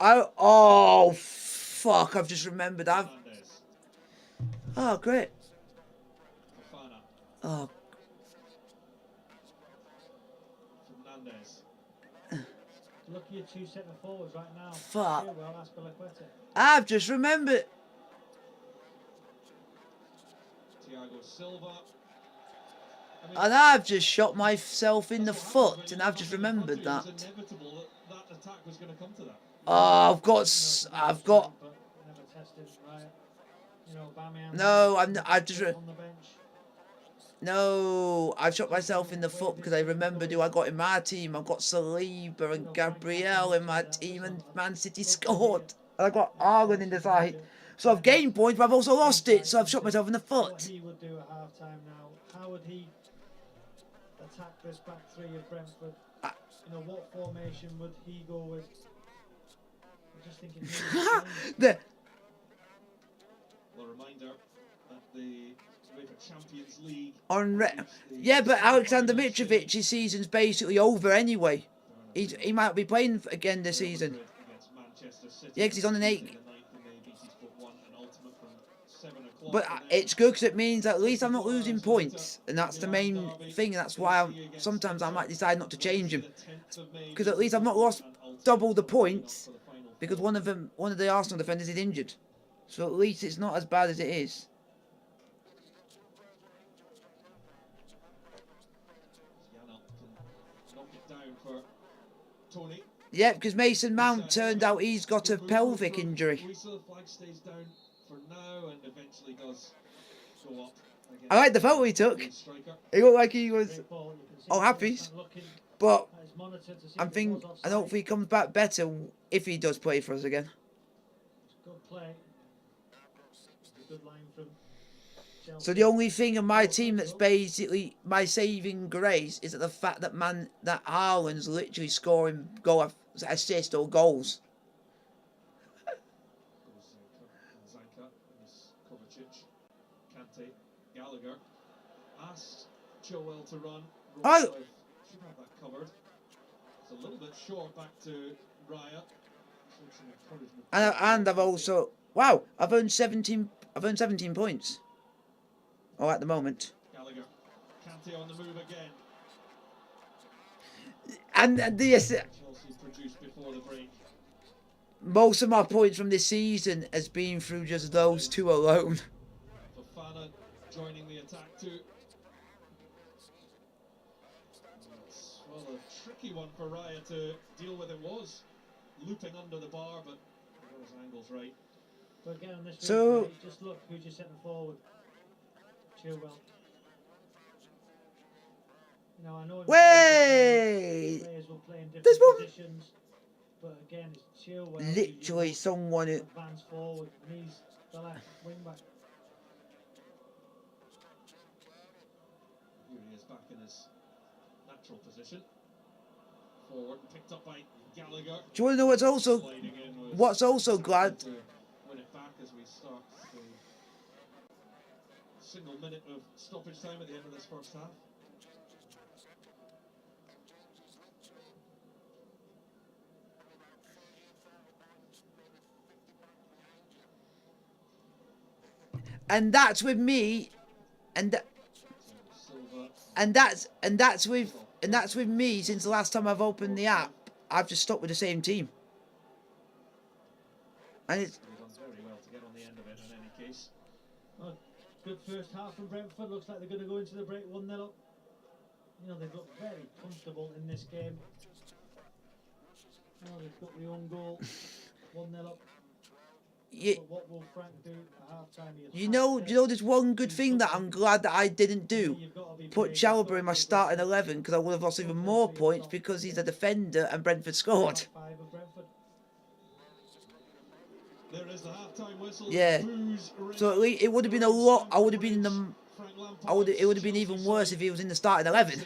S2: Oh, fuck, I've just remembered.
S3: Fernandes.
S2: Oh, great.
S3: Fofana.
S2: Oh,
S3: Fernandes.
S4: Look at your two centre forwards right now.
S2: fuck.
S4: Chilwell, Azpilicueta.
S2: I've just remembered.
S3: Thiago Silva.
S2: And I've just shot myself in the foot, and I've just remembered that.
S3: It was inevitable that attack was going to come to that.
S2: Oh, I've got.
S4: But never tested right. You know, Aubameyang
S2: No,
S4: on
S2: I've just.
S4: the bench.
S2: No, I've shot myself in the foot because I remembered who I got in my team. I've got Saliba and Gabriel in my team, and Man City scored. And I got Arlen in the side. So I've gained points, but I've also lost it, so I've shot myself in the
S4: What
S2: foot.
S4: he would do at half time now? How would he attack this back three of Brentford? You know, what formation would he go with? I'm just thinking.
S2: The,
S3: Well, a reminder that the UEFA Champions League.
S2: yeah, but Alexander Mitrovic's season's basically over anyway. He might be playing again this season. Yeah, because he's on an 8. But it's good because it means at least I'm not losing points, and that's the main thing. And that's why sometimes I might decide not to change him, because at least I've not lost double the points because one of the Arsenal defenders is injured. So at least it's not as bad as it is. Yeah, because Mason Mount turned out he's got a pelvic injury. I like the photo he took. He looked like he was all happy. But I'm thinking, I don't think he comes back better if he does play for us again.
S4: Good play. Good line from Chelsea.
S2: So the only thing in my team that's basically my saving grace is that the fact that that Haaland's literally scoring assist or goals.
S3: Gallagher asked Chilwell to run.
S2: Oh.
S3: Should have that covered. It's a little bit short back to Raya.
S2: And I've also I've earned 17 points. Oh, at the moment.
S3: Gallagher. Kante on the move again.
S2: And
S3: Chelsea produced before the break.
S2: Most of my points from this season has been through just those two alone.
S3: Fofana joining the attack too. Well, a tricky one for Raya to deal with. It was looping under the bar, but those angles right.
S4: But again, on this
S2: So
S4: replay, just look who's just setting forward. Chilwell. You know, I know
S2: Way!
S4: players will play in different
S2: There's one.
S4: positions, but again, it's Chilwell.
S2: Literally someone who...
S4: advance forward, and he's the left wing back.
S3: Here he is back in his natural position. Forward, picked up by Gallagher.
S2: Do you want to know what's also glad?
S3: To win it back as we start the single minute of stoppage time at the end of this first half.
S2: And that's with me, and that's with me since the last time I've opened the app. I've just stuck with the same team, and it's
S3: Done very well to get on the end of it in any case.
S4: Oh, good first half from Brentford. Looks like they're going to go into the break 1-0 up. You know, they've looked very comfortable in this game. Oh, they've got the own goal. 1-0 up.
S2: You,
S4: But what will Frank do at half-time?
S2: you know, there's one good thing that I'm glad that I didn't do. Put Chalobah in my starting 11 because I would have lost even more points because he's a defender and Brentford scored.
S3: There is the half-time whistle.
S2: Yeah. So at least it would have been a lot. I would have been in the. It would have been even worse if he was in the starting 11.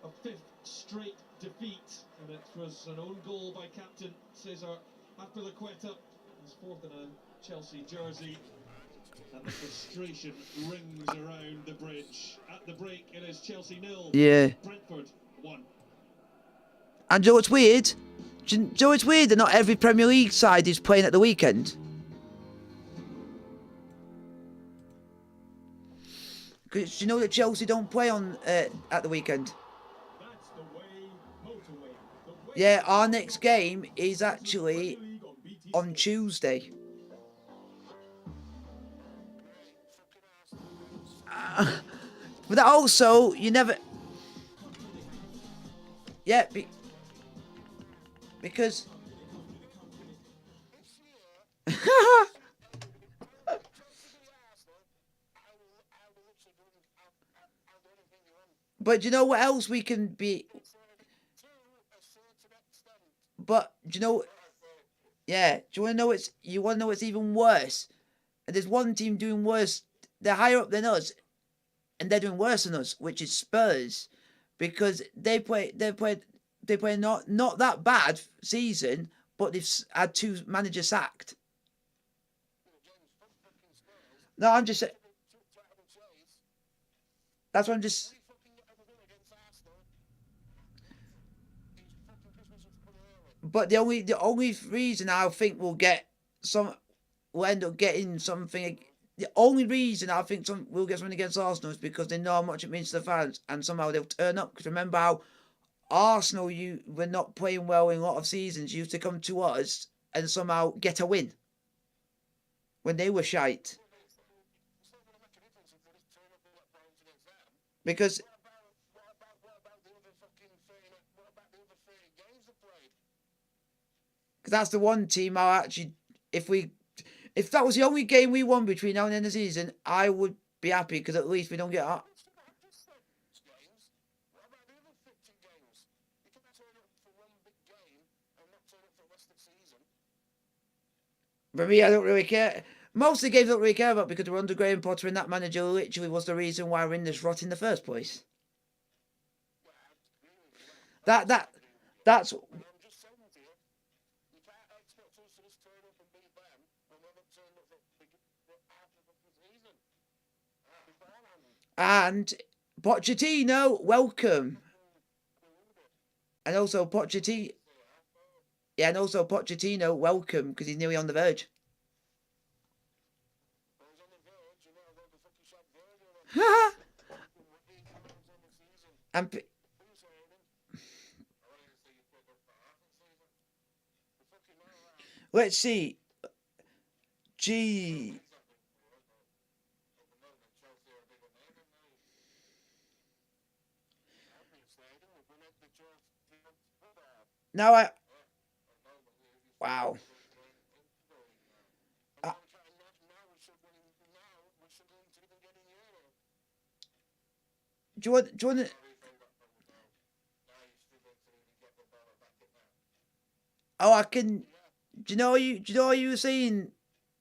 S3: A fifth straight defeat, and it was an own goal by captain Cesar Azpilicueta. His fourth in a Chelsea jersey. And the frustration rings around the bridge. At the break, it is Chelsea 0.
S2: Yeah.
S3: Brentford 1.
S2: And Joe, it's weird. Joe, it's weird that not every Premier League side is playing at the weekend. Because you know that Chelsea don't play on at the weekend.
S1: That's the way, motorway. The way
S2: Yeah, our next game is actually on Tuesday. But that also, you never... Yeah, because... But do you know what else we can be... But, do you know... Yeah, do you want to know what's... You want to know what's even worse? And there's one team doing worse. They're higher up than us. And they're doing worse than us, which is Spurs. Because they play not that bad season, but they've had 2 managers sacked. No, I'm just saying... That's what I'm just... But the only reason I think we'll end up getting something. The only reason I think we'll get something against Arsenal is because they know how much it means to the fans, and somehow they'll turn up. Because remember how Arsenal, were not playing well in a lot of seasons, used to come to us and somehow get a win when they were shite. Because that's the one team I'll actually, if that was the only game we won between now and the end of the season, I would be happy because at least we don't get up. For me, I don't really care. Most of the games I don't really care about because we're under Graham Potter and that manager literally was the reason why we're in this rot in the first place. That's... And Pochettino, welcome. And also Pochettino, welcome because he's nearly on the verge. And let's see. Gee. Now wow. Do you want to... Oh, I can... Do you know you were saying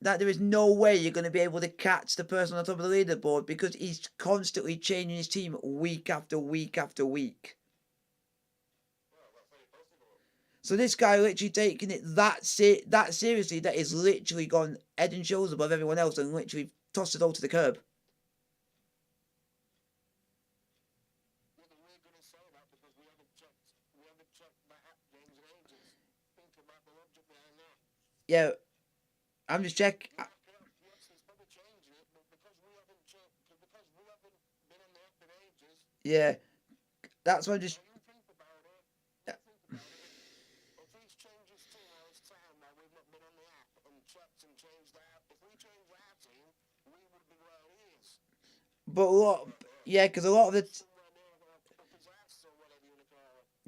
S2: that there is no way you're going to be able to catch the person on top of the leaderboard because he's constantly changing his team week after week after week. So this guy literally taking it that seriously that he's literally gone head and shoulders above everyone else and literally tossed it all to the curb. Yeah, I'm just checking. Yeah, that's what I just... But a lot, yeah, because a lot of the...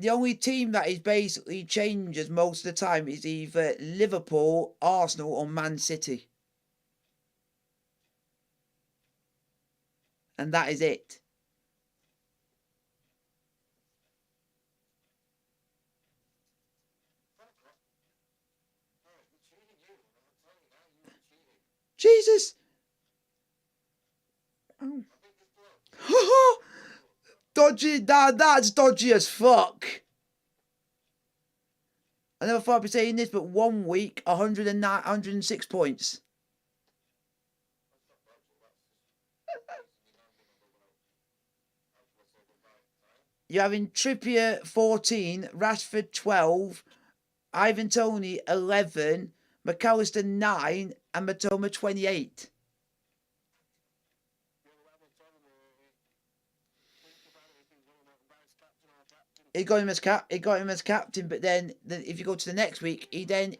S2: the only team that is basically changes most of the time is either Liverpool, Arsenal, or Man City. And that is it. Jesus! Oh. Dodgy, that's dodgy as fuck. I never thought I'd be saying this, but 1 week, 106 points. You're having Trippier 14, Rashford 12, Ivan Toney 11, McAllister 9, and Matoma 28. He got him as captain, but then if you go to the next week, he then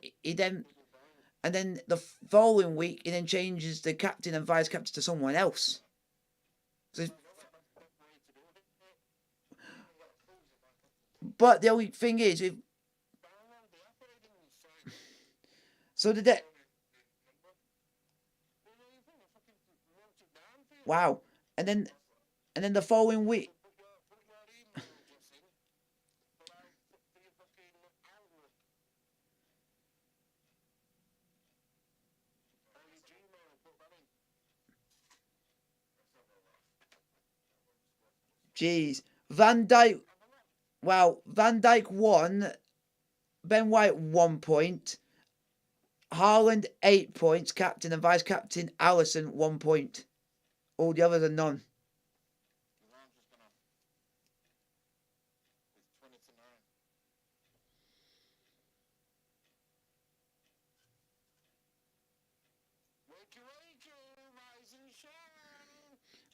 S2: and then the following week he then changes the captain and vice captain to someone else. But the only thing is, wow, and then the following week. Jeez, Van Dijk. Wow, Van Dijk 1, Ben White 1 point, Haaland 8 points, captain and vice captain. Alisson 1 point. All the others are none.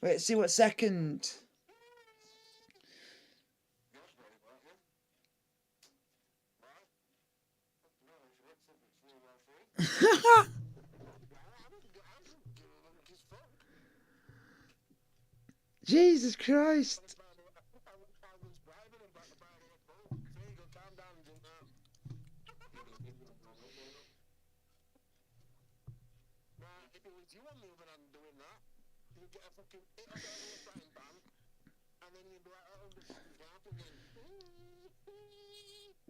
S2: Let's see what second. Jesus Christ.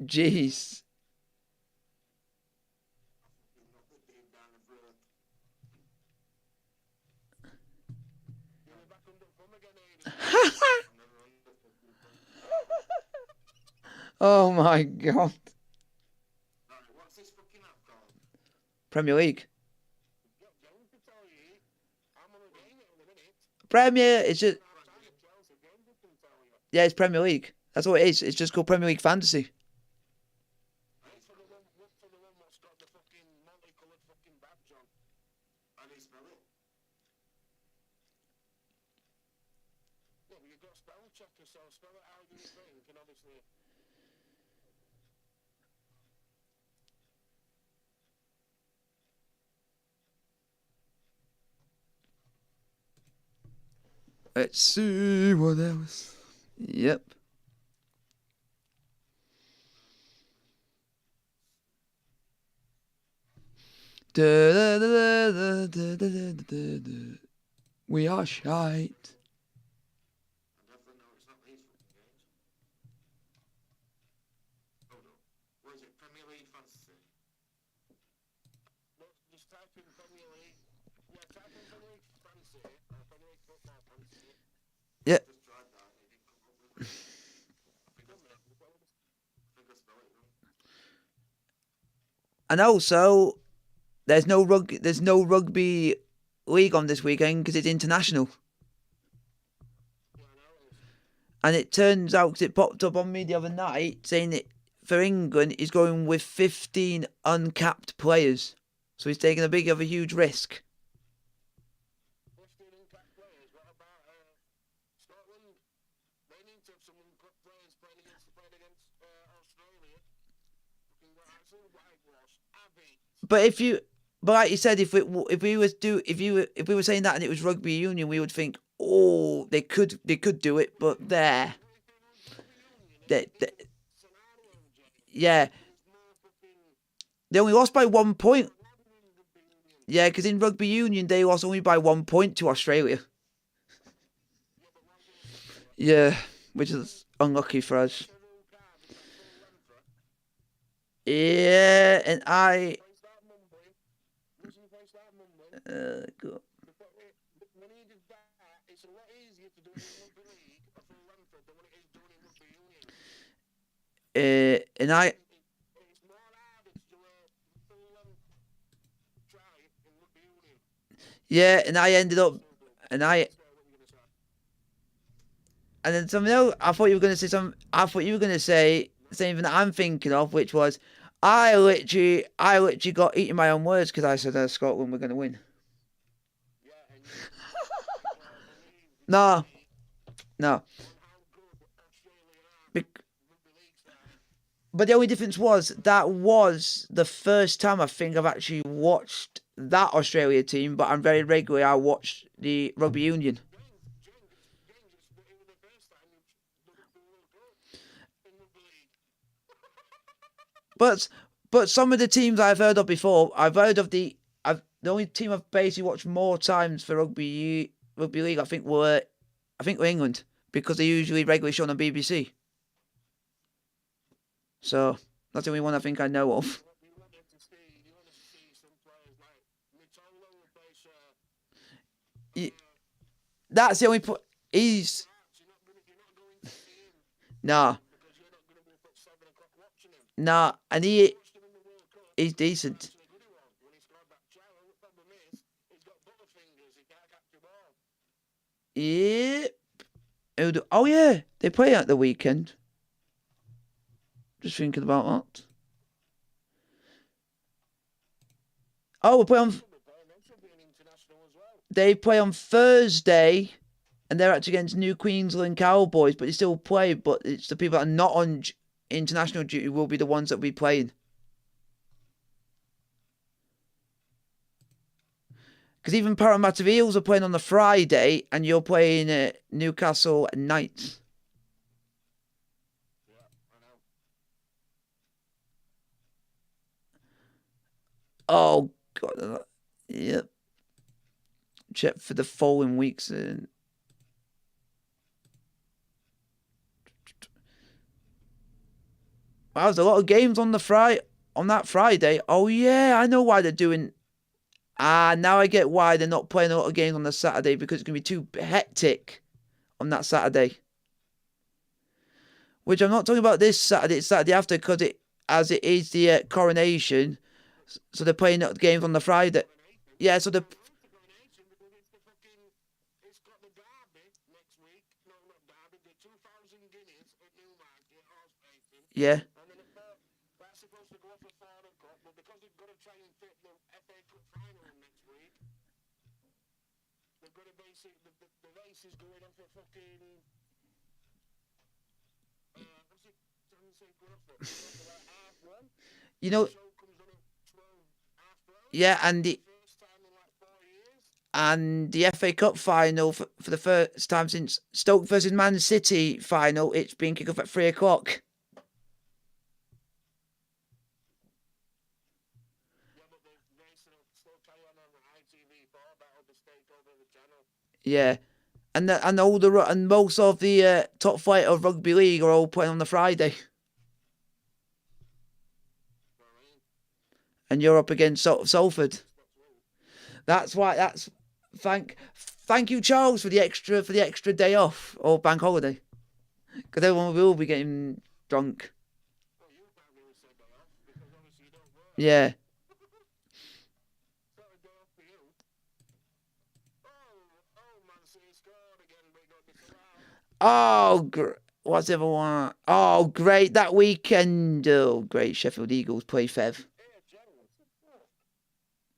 S2: Jeez. Oh my God. Premier League. Premier, it's just... Yeah, it's Premier League. That's what it is. It's just called Premier League Fantasy. Let's see what else. Yep. We are shite. Yeah. And also, there's no rugby league on this weekend because it's international. And it turns out, because it popped up on me the other night, saying that for England, he's going with 15 uncapped players. So he's taking a huge risk. But like you said, if we were saying that and it was rugby union, we would think, oh, they could do it, but Yeah. They only lost by 1 point. Yeah, because in rugby union, they lost only by 1 point to Australia. Yeah, which is unlucky for us. Yeah, and I... Go. And I... Yeah, and I ended up... And then something else, I thought you were going to say something... I thought you were going to say something that I'm thinking of, which was... I literally got eaten my own words because I said Scotland were going to win. No. But the only difference was that was the first time I think I've actually watched that Australia team, but I'm very regularly I watch the rugby union. But some of the teams I've heard of before, the only team I've basically watched more times for rugby league, I think were England, because they're usually regularly shown on BBC. So that's the only one I think I know of. That's the only point. He's nah, and he's decent. Yep. Oh yeah, they play at the weekend. Just thinking about that. Oh, they play on Thursday, and they're actually against New Queensland Cowboys, but they still play. But it's the people that are not on international duty will be the ones that will be playing. Because even Parramatta Eels are playing on the Friday, and you're playing at Newcastle at night. Oh God! Yep. Check for the following weeks. Well, there's a lot of games on that Friday. Oh yeah, I know why they're doing. Now I get why they're not playing a lot of games on the Saturday, because it's gonna be too hectic on that Saturday. Which I'm not talking about this Saturday. It's Saturday after, because it is the coronation. So they're playing games on the Friday. Yeah, so yeah. You know, yeah, and the FA Cup final for the first time since Stoke versus Man City final, it's been kicked off at 3:00. Yeah, and most of the top flight of rugby league are all playing on the Friday. And you're up against Salford. That's why. Thank you, Charles, for the extra day off or bank holiday, because everyone will be getting drunk. Yeah. Oh, what's the other one? Oh, great, that weekend. Oh, great, Sheffield Eagles play Fev.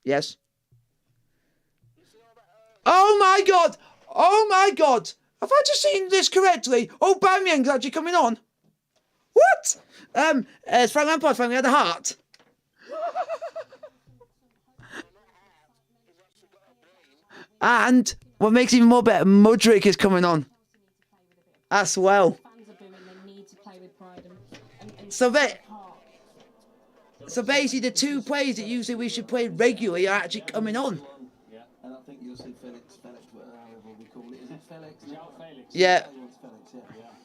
S2: Yes. Oh my God! Oh my God! Have I just seen this correctly? Aubameyang's actually coming on. What? It's Frank Lampard finally had a heart. And what makes it even more better, Mudryk is coming on as well. So So basically, the two players that usually we should play regularly are actually coming on.
S5: Yeah. And I think you'll see Felix, whatever we call it. Is it Felix?
S2: Yeah.
S5: Yeah.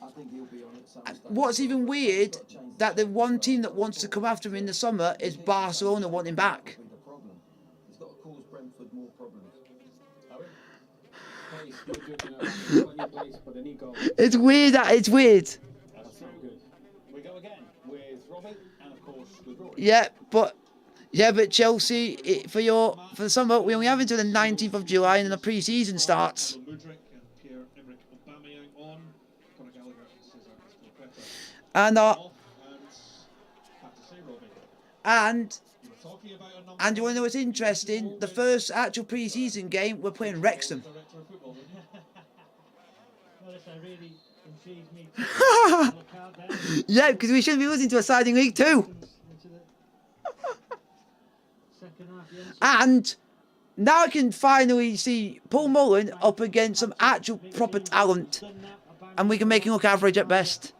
S5: I think he'll be on at some stage.
S2: What's even weird, that the one team that wants to come after him in the summer is Barcelona wanting back.
S5: The problem. He's got to cause Brentford more problems.
S2: It's weird. It's weird.
S1: That's so good. We go again with Robbie and of course with Rory.
S2: Yeah, but Chelsea for the summer we only have until the 19th of July and then the pre-season starts. And you want to know what's interesting? The first actual pre-season game we're playing Wrexham. Yeah, because we shouldn't be losing to a side in League Two. And now I can finally see Paul Mullen up against some actual proper talent, and we can make him look average at best.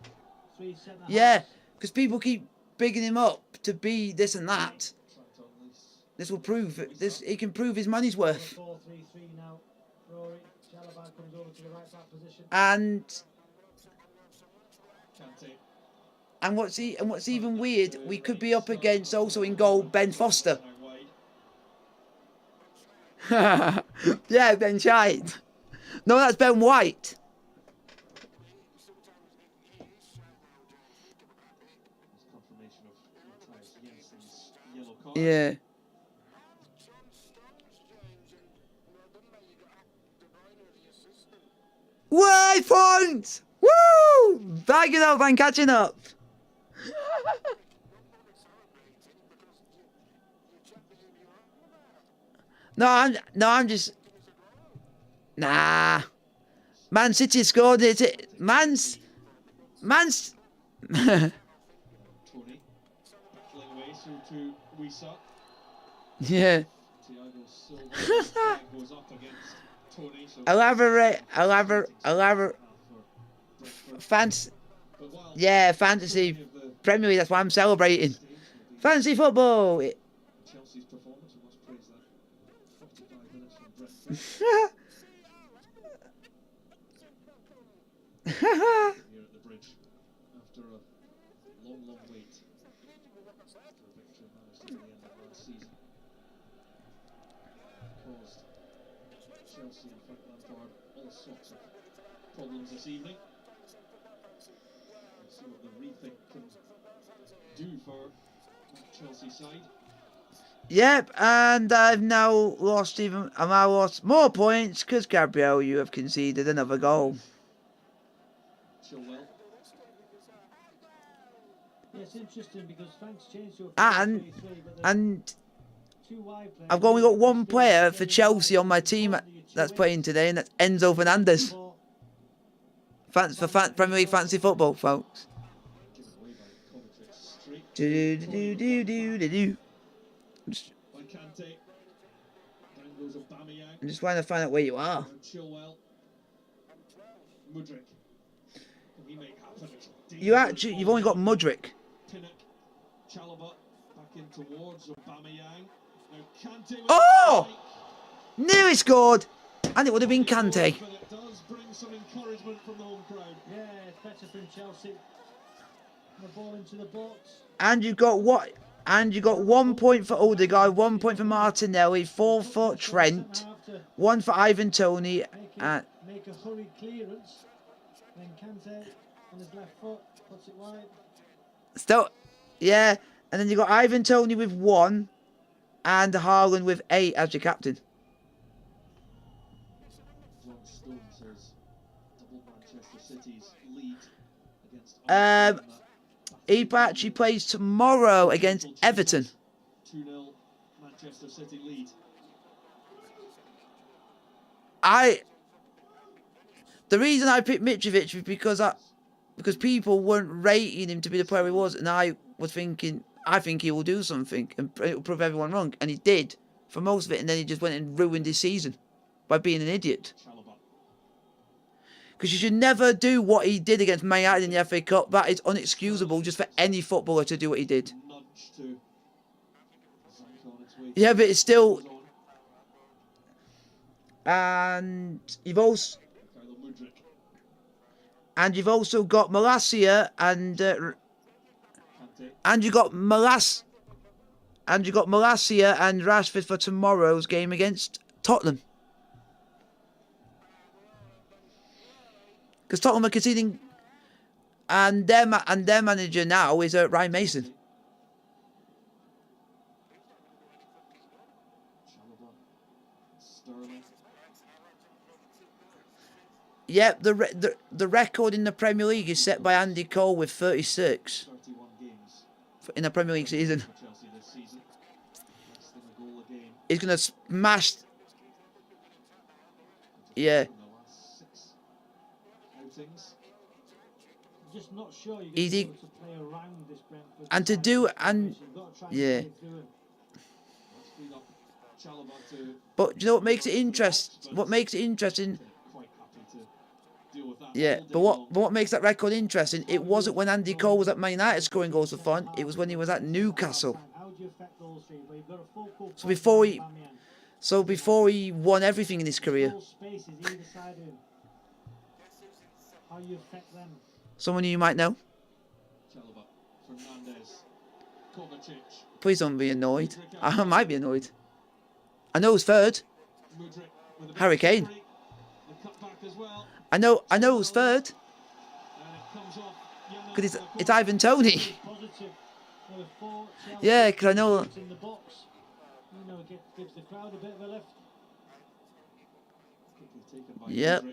S2: Yeah, because people keep bigging him up to be this and that. This will prove this. He can prove his money's worth. And what's even weird, we could be up against also in goal Ben Foster. Yeah, Ben Shite. No, that's Ben White. Yeah. Way points! Woo! Bagging up and catching up. I'm just. Nah. Man City scored it. Man's. Yeah. Fancy. Yeah, fantasy. Premier League, that's why I'm celebrating. Fantasy football.
S3: Chelsea's performance, and let's praise that. 45 minutes from Brentford. Here at the bridge after a long wait. The victory managed at the end of last season caused Chelsea and Frank Lampard all sorts of problems this evening. Let's see what the rethink can do for Chelsea side.
S2: Yep, and I've now lost more points because Gabriel, you have conceded another goal.
S4: Yeah, it's interesting because Frank's changed your
S2: And I've only got one player for Chelsea on my team that's playing today, and that's Enzo Fernandez. For Premier League fantasy football, folks. I'm just trying to find out where you are. You've only got Mudryk. Oh! Nearly scored, and it would have been Kante.
S4: Yeah, it's better from Chelsea. The ball into the box.
S2: And you got what? And you got 1 point for Odegaard, 1 point for Martinelli, 4 for Trent, 1 for Ivan Toney, and
S4: make a hurried clearance. Then Kante on his left foot puts it wide.
S2: Still, yeah. And then you got Ivan Toney with 1, and Haaland with 8 as your captain.
S3: John Stone says double Manchester City's lead against
S2: He actually plays tomorrow against Everton.
S3: 2-0 Manchester City lead.
S2: The reason I picked Mitrovic was because people weren't rating him to be the player he was, and I was thinking, I think he will do something and it will prove everyone wrong, and he did for most of it, and then he just went and ruined his season by being an idiot. Because you should never do what he did against Man United in the FA Cup. That is unexcusable just for any footballer to do what he did.
S3: Nudge to
S2: Yeah, but it's still. And you've also got Malacia and you got Malacia and Rashford for tomorrow's game against Tottenham. Because Tottenham are conceding, and their manager now is Ryan Mason. Yep, the record in the Premier League is set by Andy Cole with 36 in the Premier League season. He's gonna smash. Yeah.
S4: Just not sure you're going to be able to play around this Brentford.
S2: And to do yeah. But do you know what makes it interesting? What makes it interesting? Yeah, but what makes that record interesting? It wasn't when Andy Cole was at Man United scoring goals for fun. It was when he was at Newcastle. So before he won everything in his career. Someone you might know. Please don't be annoyed. I might be annoyed. I know who's third. Harry Kane. I know who's third. Because it's Ivan Toney. Yeah, because I know. Yep.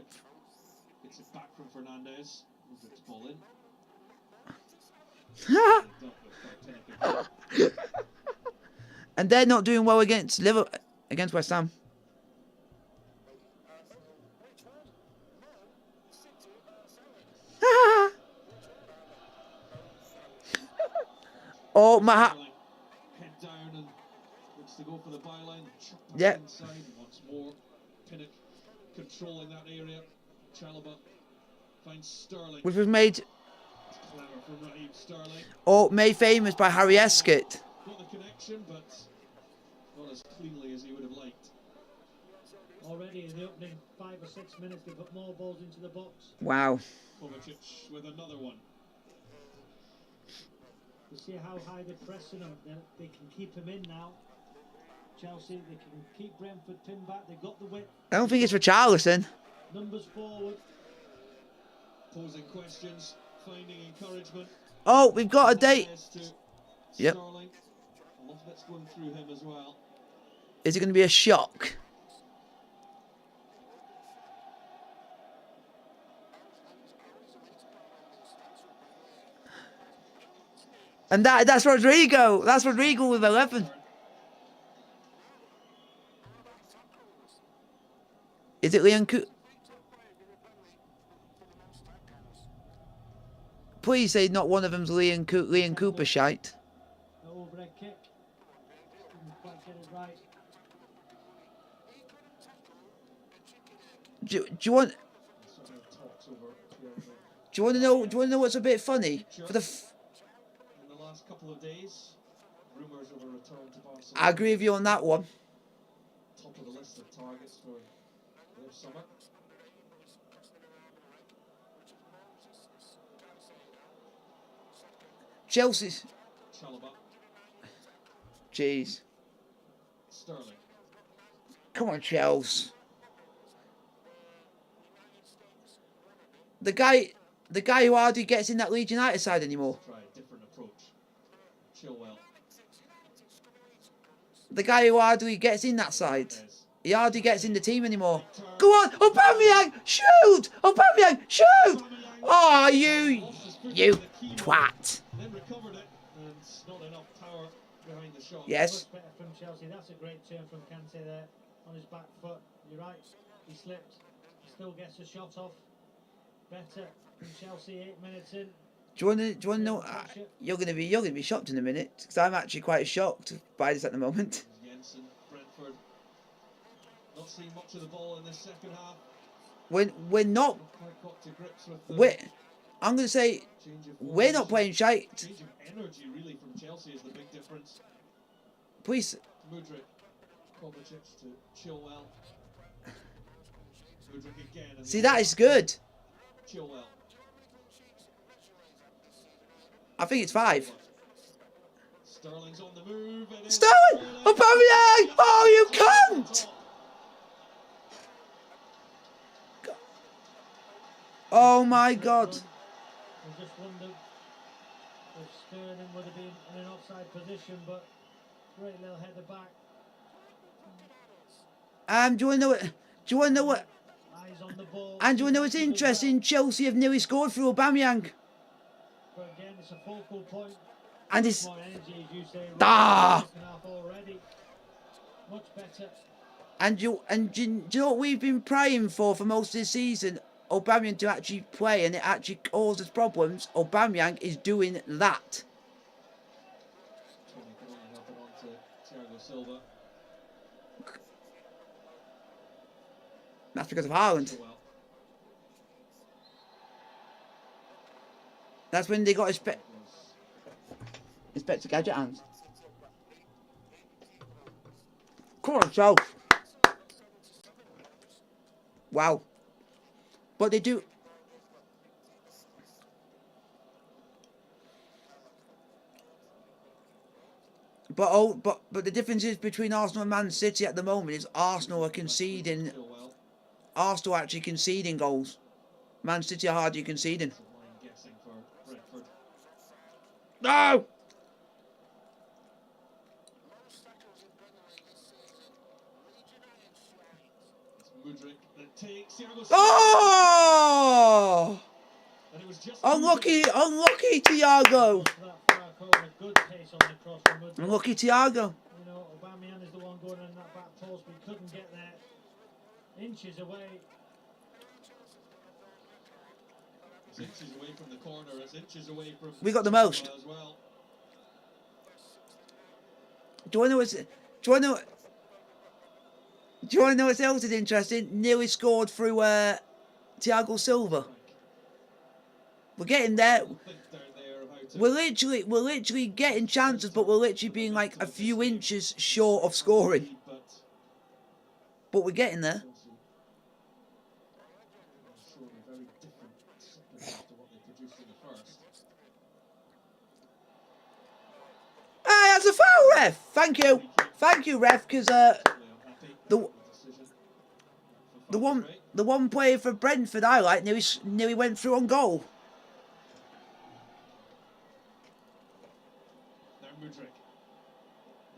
S2: And they're not doing well against West Ham. Oh my!
S3: Head down and looks to go for the byline.
S2: Yeah.
S3: Inside once more. Pinnock controlling that area. Chalobah finds Sterling.
S2: Which was made.
S3: Clever from Raheem Sterling.
S2: Oh, made famous by Harry Escott.
S3: Got the connection, but not as cleanly as he would have liked.
S4: Already in the opening 5 or 6 minutes, they put more balls into the box.
S2: Wow.
S3: Kovacic with another one.
S4: You see how high they're pressing him. They can keep him in now. Chelsea, they can keep Brentford pinned back. They've got the width.
S2: I don't think it's for Richarlison.
S4: Numbers forward.
S3: Posing questions, finding encouragement.
S2: Oh, we've got a date. Yep.
S3: Sterling. A lot of it's going through him as well.
S2: Is it going to be a shock? And that's Rodrigo. That's Rodrigo with 11. Is it Leon Cooper? Please say not one of them's Leon Cooper shite.
S4: The overhead kick. Didn't quite get it right.
S2: Do you want? Do you want to know? Do you want to know what's a bit funny? For the
S3: last couple of days, rumours of a return to Barcelona.
S2: I agree with you on that one.
S3: Top of the list of targets for their summer.
S2: Chelsea's.
S3: Chalobah.
S2: Jeez.
S3: Sterling.
S2: Come on, Chelsea. The guy who hardly gets in that Leeds United side anymore.
S3: Try a different approach. Chilwell.
S2: The guy who hardly gets in that side. He hardly gets in the team anymore. Go on, Aubameyang, shoot! Aubameyang, shoot! Oh, you twat.
S3: Then recovered it, and not enough power behind the shot.
S2: Yes.
S4: Much better from Chelsea. That's a great turn from Kante there on his back foot. You're right. He slipped. Still gets a shot off. Better from Chelsea 8 minutes in.
S2: Do you want to know? You're gonna be shocked in a minute because I'm actually quite shocked by this at the moment.
S3: Jensen, Brentford, not seeing much of the ball in this second half.
S2: We're not.
S3: Quite got to grips with
S2: I'm gonna say we're not playing shite.
S3: Change of energy really from Chelsea is the big difference.
S2: Please.
S3: Mudryk, Kovacic to Chilwell. Mudryk again. And
S2: See, that is good.
S3: Chilwell.
S2: I think it's 5.
S3: Sterling's on the move.
S2: Sterling! Aubameyang! Oh, you cunt! Oh my God.
S4: I just wondered if Sterling would have been in an offside position, but great little header back.
S2: Do you want to know what? Do you want to know what?
S4: Eyes on the ball.
S2: And do you want to know what's interesting? Chelsea have nearly scored through Aubameyang.
S4: But again, it's a focal point.
S2: And it's
S4: More energy, as you say.
S2: Ah!
S4: Already. Much better.
S2: and do you know what we've been praying for most of the season? Aubameyang to actually play, and it actually causes problems. Aubameyang is doing that. That's because of Haaland. That's when they got Inspector Gadget hands. Come on, Joe. Wow. But they do. But the difference is between Arsenal and Man City at the moment is Arsenal are conceding. Arsenal are actually conceding goals. Man City are hardly conceding. No! Oh! Unlucky, Thiago. Unlucky, Thiago.
S4: You know, Aubameyang is the one going in that back post, but he couldn't get there. Inches away.
S3: It's inches away from the corner. It's inches away from.
S2: We got the most.
S3: As well.
S2: Do you want to know what else is interesting? Nearly scored through Thiago Silva. We're getting there. We're literally getting chances, but we're literally being like a few inches short of scoring. But we're getting there. Hey, that's a foul, ref. Thank you, ref, because the one player for Brentford I like nearly went through on goal.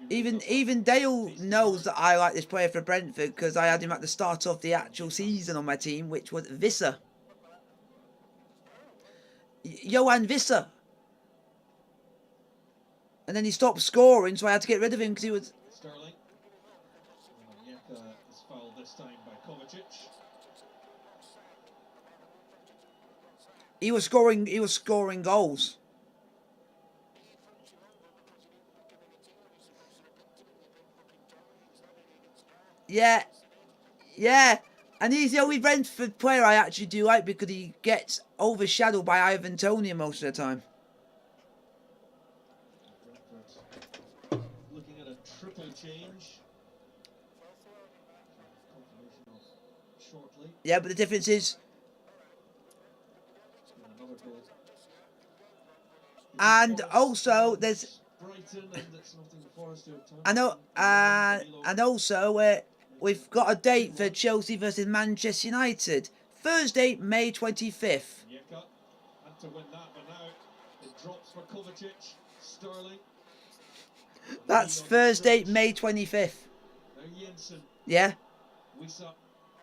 S2: Even Dale knows that I like this player for Brentford because I had him at the start of the actual season on my team, which was Visser. Johan Visser. And then he stopped scoring, so I had to get rid of him because he was.
S3: Sterling. Onyeka is fouled this time by Kovacic.
S2: He was scoring goals. Yeah. And he's the only Brentford player I actually do like because he gets overshadowed by Ivan Toney most of the time.
S3: Looking at a triple change. Shortly.
S2: Yeah, but the difference is. And also, there's. I know, and also we've got a date for Chelsea versus Manchester United, Thursday, May 25th.
S3: Had to win that, but now it drops for Kovacic. Sterling.
S2: That's Thursday, May 25th. Yeah.
S3: Wissa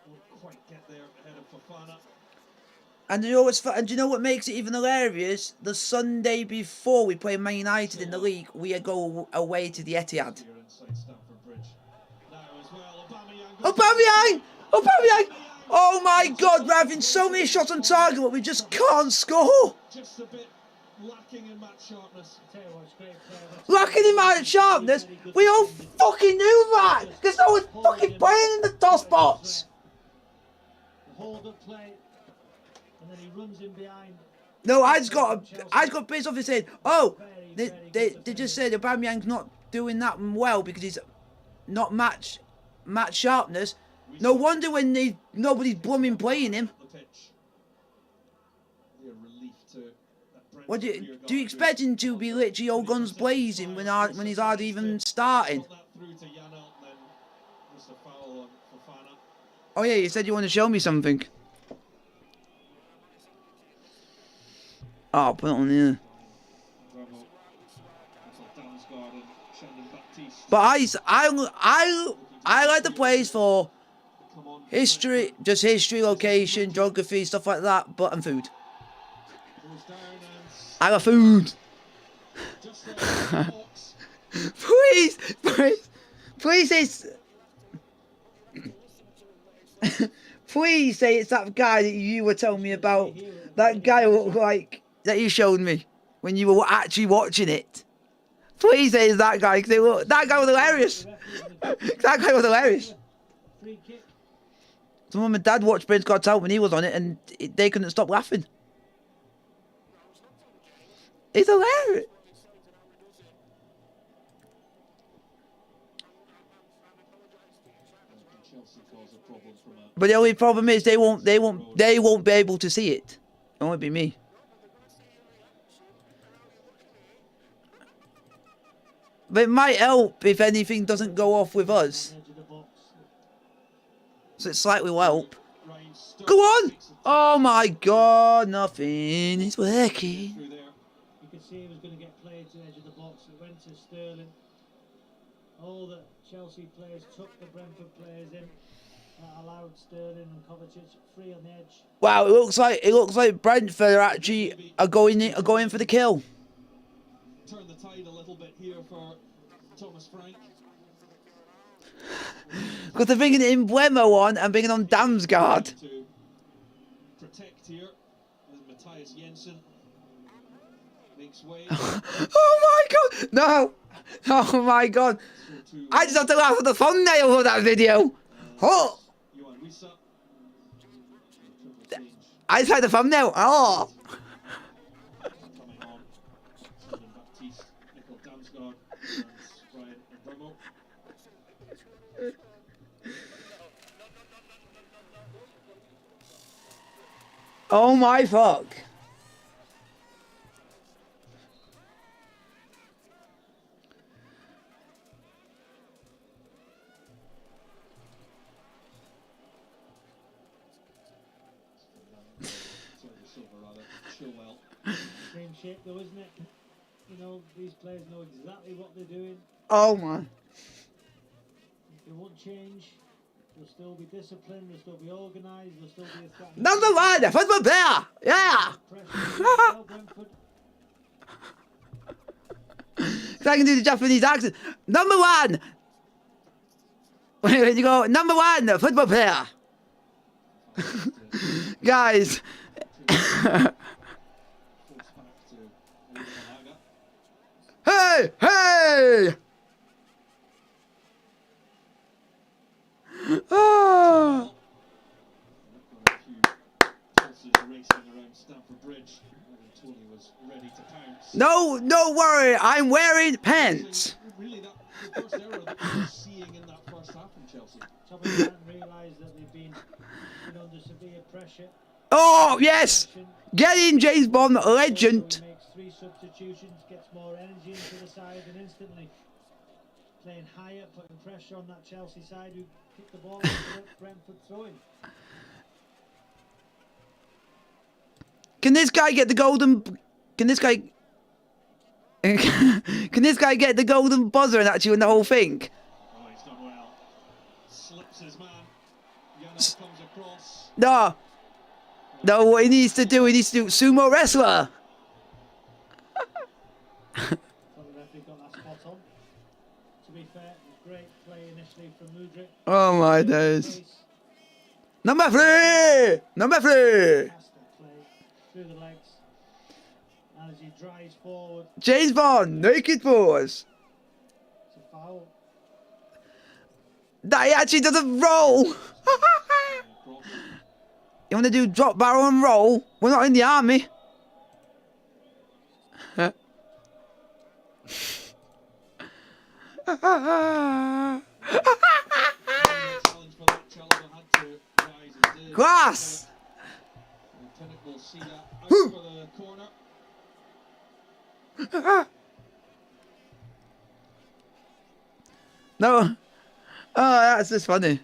S3: won't quite get there ahead of Fofana.
S2: And you know what makes it even hilarious? The Sunday before we play Man United in the league, we go away to the Etihad. Aubameyang! Oh my God, we're having so many shots on target, but we just can't score.
S3: Just a bit lacking in match sharpness.
S2: Lacking in match sharpness? We all fucking knew that, because no one's fucking playing in the toss box.
S4: Hold up play. And then he runs in behind.
S2: No, I just got pissed off and said, oh, they just said Aubameyang's not doing that well because he's not match sharpness. No wonder when nobody's blooming playing him. What do you expect him to be literally all guns blazing when he's hardly even starting? Oh yeah, you said you want to show me something. Oh, put it on here. But I like the plays for history, just history, location, geography, stuff like that, and food. I love food. Please please say it's that guy that you were telling me about. That guy looked like that you showed me when you were actually watching it. Please say it's that guy, because that guy was hilarious. That guy was hilarious. So mum and dad watched Britain's Got Talent when he was on it, and they couldn't stop laughing. It's hilarious. But the only problem is they won't be able to see it. It won't be me. But it might help if anything doesn't go off with us. So it slightly will help. Go on! Oh my god, nothing is working.
S4: You could see he was going to get played to the edge of the box. It went to Sterling. All the Chelsea players took the Brentford players in. That allowed Sterling and Kovacic free on the edge.
S2: Wow, it looks like Brentford are actually going for the kill.
S3: Turn the tide a little bit here for Thomas Frank.
S2: Because they're bringing in Buemo on and bringing on Damsgaard.
S3: To protect here with Matthias Jensen. Makes way.
S2: Oh my god! No! Oh my god! I just have to laugh at the thumbnail of that video. Oh! I just like the thumbnail. Oh! Oh my fuck.
S4: Same shape though, isn't it? You know, these players know exactly what they're doing.
S2: Oh my.
S4: They won't change. They'll still be disciplined, they'll still be organised, they'll still be a threat.
S2: Number one, football player! Yeah! If I can do the Japanese accent. Number one! When you go, number one, football player! Guys. Hey! Hey! Oh! No, don't worry. I'm wearing pants.
S3: Really, the first error that we're seeing in that first half from Chelsea.
S4: Some of them realise that they've been under severe pressure.
S2: Oh yes! Get in, James Bond, legend.
S4: Makes 3 substitutions, gets more energy into the side, and instantly playing higher, putting pressure on that Chelsea side who kicked the ball into Brentford throwing.
S2: Can this guy get the golden? Can this guy? Can this guy get the golden buzzer and actually win the whole thing?
S3: Oh, he's done well. Slips his man. Yana comes across.
S2: No. No, what he needs to do, sumo wrestler.
S4: Got that spot on. To be fair, it was great play initially from Mudryk.
S2: Oh my days. Number 3! Number 3!
S4: Fantastic play through the legs. As he drives forward.
S2: James Bond, naked pose.
S4: It's a foul.
S2: That he actually doesn't roll. You want to do drop barrel and roll? We're not in the army.
S3: Challenge for that. Chalobah had to rise and did.
S2: Grass!
S3: And Pinnock will see that out for the corner.
S2: No. Oh, that's just funny.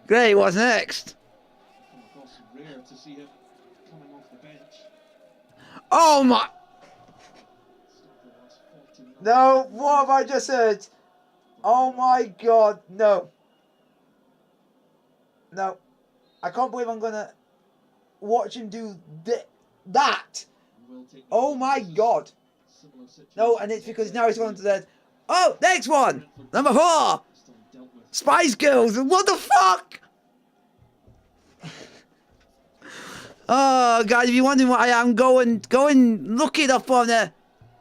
S2: Great, what's next?
S3: Come across rare to see him coming off the bench.
S2: Oh my.
S3: Stopped the last 49.
S2: No, what have I just heard? Oh my god, no. No. I can't believe I'm gonna watch him do that.
S3: Will take the
S2: Oh my
S3: chances.
S2: god.
S3: Similar situation.
S2: No, and it's because now he's gone to that. Oh, next one! Number 4!
S3: Still dealt with.
S2: Spice Girls! What the fuck? Oh, guys, if you're wondering what I am, go and look it up on the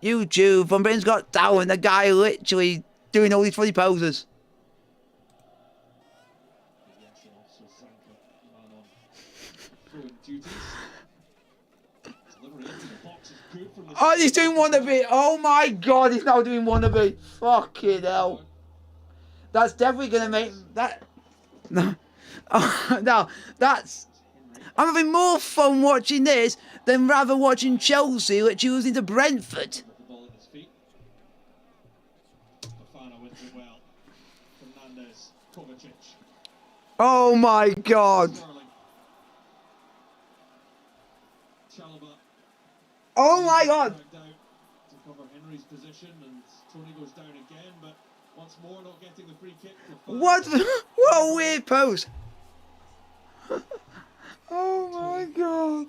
S2: YouTube from Britain's Got Talent. The guy literally doing all these funny poses.
S3: Yes, and also Zanka, man on throwing duties. Delivery into the box is good from the.
S2: Oh, he's doing wannabe. Oh my god, he's now doing wannabe. Fucking hell. That's definitely gonna make that. No, oh, no, that's. I'm having more fun watching this than rather watching Chelsea, which losing to Brentford.
S3: With the ball at his feet. Bafana wins it well. Fernandez, Kovacic,
S2: Oh my god.
S3: Sterling. Chalobah.
S2: Oh my god.
S3: Dragged out to cover Henry's position, and Tony goes down again, but once more not getting the free kick.
S2: What? What a weird pose. Oh my god.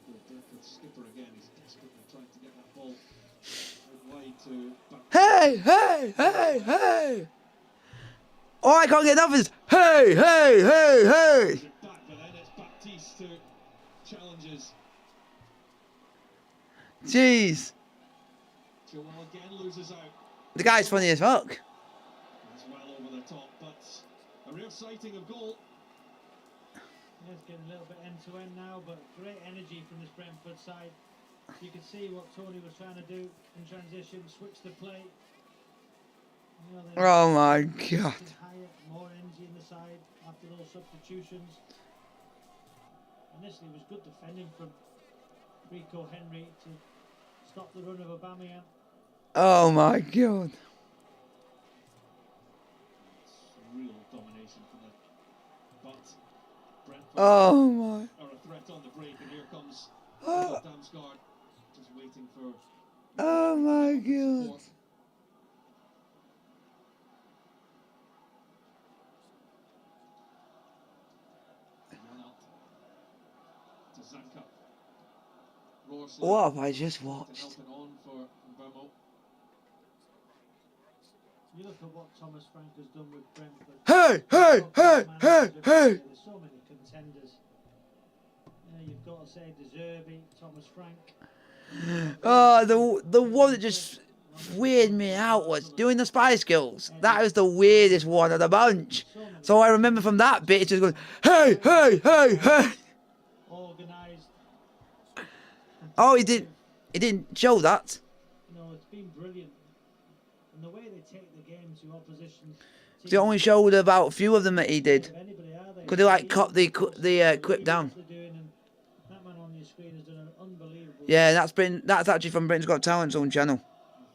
S3: The Brentford skipper again. He's desperately trying to get that ball out wide to.
S2: Hey, hey, hey, hey. Oh, I can't get enough of this. Hey, hey, hey, hey.
S3: It back, but then it's Baptiste who challenges.
S2: Jeez.
S3: Joel again loses out.
S2: The guy's funny as fuck.
S3: That's well over the top, but a real sighting of goal.
S4: Yeah, it's getting a little bit end to end now, but great energy from this Brentford side. You can see what Tony was trying to do in transition, switch the play. You know, then
S2: Oh my god.
S4: higher, more energy in the side after those substitutions. Initially, it was good defending from Rico Henry to stop the run of Aubameyang.
S2: Oh my god.
S3: It's real domination from the. But Brentford
S2: Oh my.
S3: are a threat on the break, and here comes
S2: Oh,
S3: Damsgaard just waiting for.
S2: oh my god.
S3: support. Run out to Zanka. Roarsley
S2: What have I just
S3: to
S2: watched?
S3: help it on for Burmo.
S4: You look at what Thomas Frank has done with Brentford.
S2: Hey, hey, hey, hey, hey.
S4: There's so many contenders. You know, you've got to say De Zerbi, Thomas Frank.
S2: Oh, the one that just weirded me out was doing the Spice Girls. That was the weirdest one of the bunch. So I remember from that bit, it's just going, hey, hey, hey, hey.
S4: Organised.
S2: Oh, he didn't show that.
S4: You know, it's been brilliant. And the way they take the game to opposition teams.
S2: He only showed about a few of them that he did.
S4: Anybody, are they?
S2: Could they like cut the clip down?
S4: What they're doing, and that man on your screen has done an unbelievable.
S2: Yeah, that's actually from Britain's Got Talent's own channel.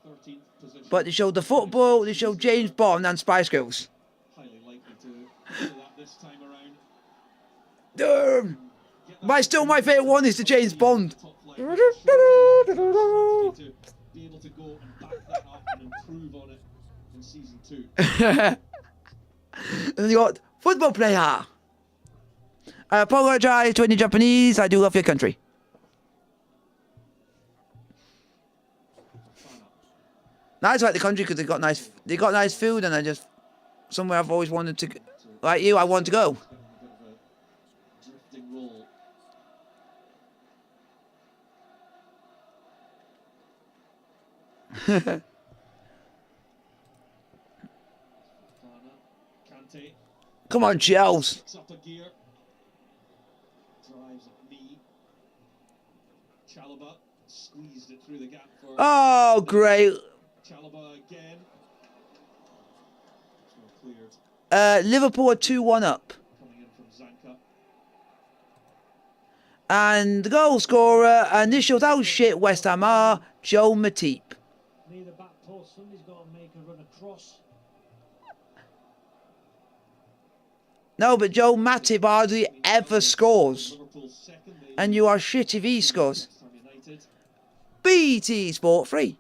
S3: 13th position.
S2: But they showed the football, they showed James Bond and Spice Girls.
S3: Highly likely to do that this time around.
S2: Damn.
S3: Get that
S2: But still, my favourite one is the James Bond.
S3: top flight. To be able to go and back that up and improve on it in season 2.
S2: And then you got football player. I apologize to any Japanese. I do love your country. That's like the country because they got nice food, and I just somewhere I've always wanted to, like you, I want to go.
S3: A bit of a drifting roll. Kante
S2: Come on, Chels.
S3: picks up a gear. Drives at knee. Chalobah Squeezed it through the gap for
S2: Oh, great.
S3: Chalobah again. Well cleared.
S2: Liverpool are 2-1 up.
S3: Coming in from Zanka.
S2: And the goal scorer, and this shows how shit West Ham are, Joe Matip.
S4: Near the back post, somebody's got to make a run across.
S2: No, but Joe Matip hardly ever scores. And you are shit if he scores. BT Sport 3.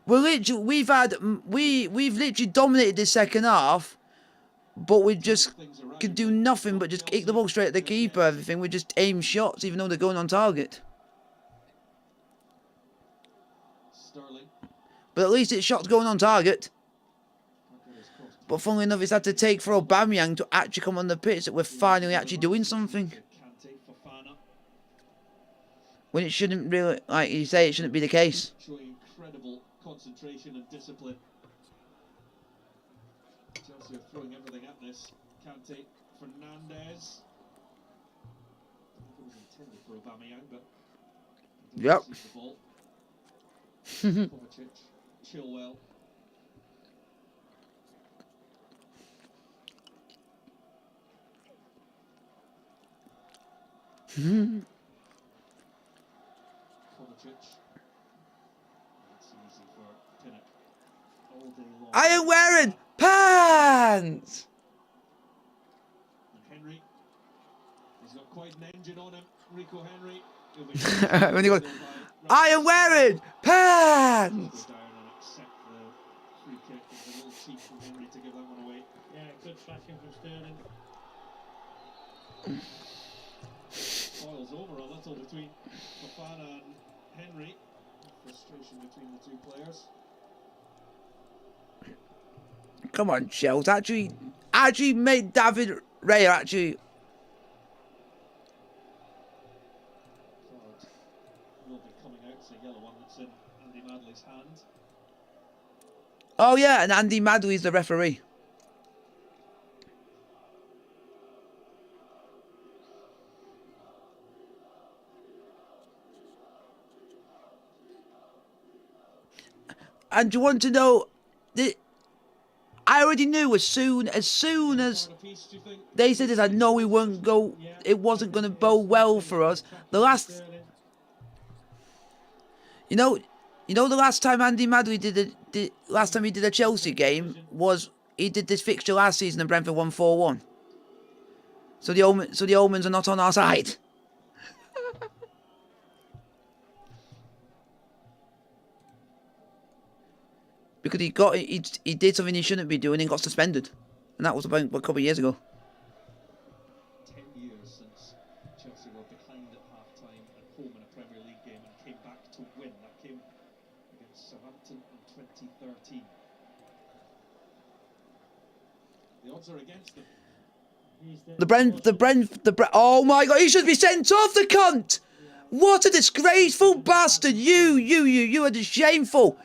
S2: We've literally dominated the second half, but we just could do nothing but just kick the ball straight at the keeper. Everything, we just aim shots, even though they're going on target. But at least it's shots going on target. But funnily enough, it's had to take for Aubameyang to actually come on the pitch that we're finally actually doing something. When it shouldn't really, like you say, it shouldn't be the case.
S3: Showing incredible concentration and discipline. Chelsea are throwing everything at this. Kante, Fernandez. I think it was intended for Aubameyang, but
S2: Yep.
S3: the ball. Kovacic, Chilwell. Kovacic. It's easy for Pinnock. All day long.
S2: I am wearing pants.
S3: And Henry. He's got quite an engine on him. Rico Henry.
S2: When he goes, I am wearing pants.
S3: Go down and accept the free kick. It's a little cheap from Henry to give that one away.
S4: Yeah, good tracking from Sterling.
S3: Boils over a little between Fofana and Henry. Frustration between the two players.
S2: Come on, Chelsea. Actually made David Raya actually.
S3: Card will be coming out. It's a yellow one that's in Andy Madley's hand.
S2: Oh yeah, and Andy Madley's the referee. And do you want to know? I already knew as soon as they said this, I know we wouldn't go. It wasn't going to bode well for us. The last, you know, the last time Andy Madley did last time he did a Chelsea game was he did this fixture last season and Brentford won 4-1. So the omens are not on our side. Because he did something he shouldn't be doing and got suspended. And that was about a couple of years ago.
S3: 10 years since Chelsea were behind at half-time at home in a Premier League game and came back to win. That came against Southampton in 2013. The odds are against them.
S2: Oh my God, he should be sent off, the cunt! What a disgraceful bastard! You are the shameful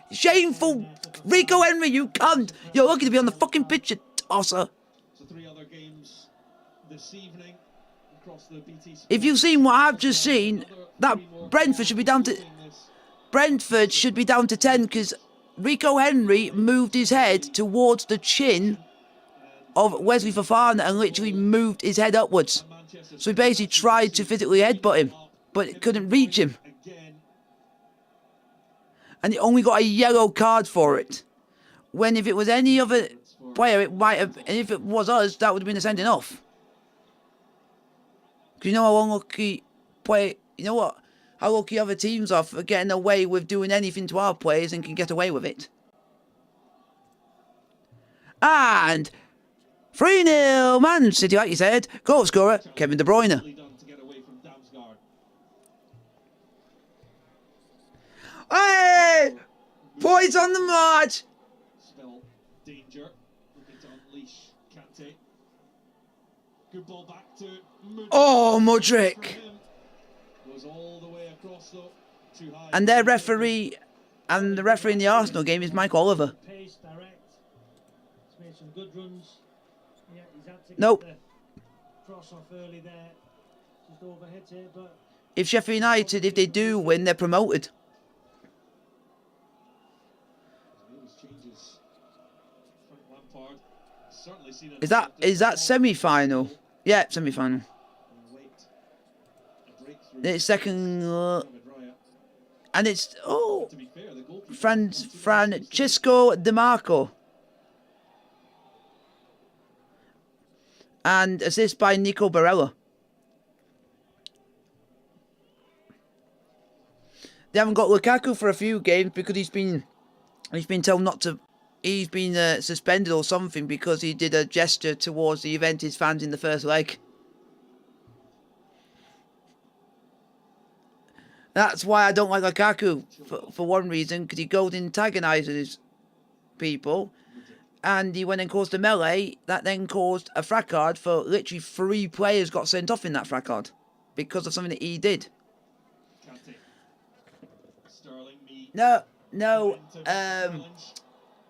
S2: Rico Henry, you cunt! You're lucky to be on the fucking pitch, you tosser.
S3: So 3 other games this evening across the BT.
S2: If you've seen what I've just seen, that Brentford should be down to 10 because Rico Henry moved his head towards the chin of Wesley Fofana and literally moved his head upwards. So he basically tried to physically headbutt him, but couldn't reach him. And he only got a yellow card for it. When if it was any other player, it might have, and if it was us, that would have been a sending off. Because you know how unlucky how lucky other teams are for getting away with doing anything to our players and can get away with it. And 3-0 Man City, like you said. Goal scorer, Kevin De Bruyne. Hey! Points on the march!
S3: Spell danger. Looking to unleash Kante. Good ball back to Mudryk.
S2: Oh, Mudryk!
S3: Goes all the way across though. Too high.
S2: And the referee in the Arsenal game is Mike Oliver.
S4: Pace, direct. He's made some good runs. Yeah, he's had to get
S2: Nope.
S4: the cross off early there. Just overhit it, but
S2: if Sheffield United, if they do win, they're promoted. Is that semi-final? Yeah, semi-final. It's second, and it's Francisco Di Marco, and assist by Nico Barella. They haven't got Lukaku for a few games because he's been told not to. He's been suspended or something because he did a gesture towards the Juventus fans in the first leg. That's why I don't like Lukaku, for one reason, because he goes and antagonises people, and he went and caused a melee that then caused a fracard for literally 3 players got sent off in that fracard because of something that he did. No.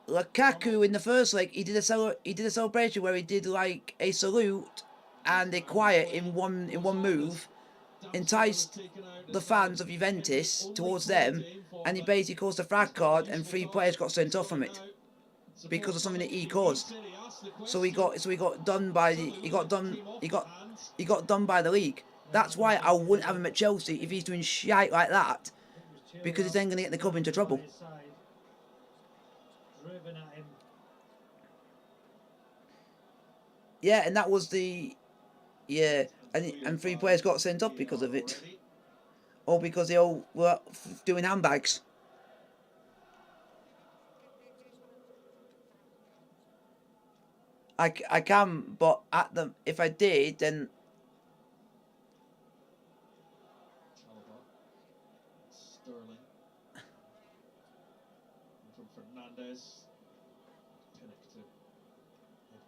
S2: Lukaku in the first leg, he did a celebration where he did like a salute and a quiet in one move, enticed the fans of Juventus towards them, and he basically caused a flag card, and 3 players got sent off from it because of something that he caused. So he got done by the he got done by the league. That's why I wouldn't have him at Chelsea if he's doing shite like that, because he's then going to get the club into trouble. Yeah, and that was the and 3 players got sent off because of it, or because they all were doing handbags. I can, but if I did, then
S3: Sterling from Fernandez, Pinnock to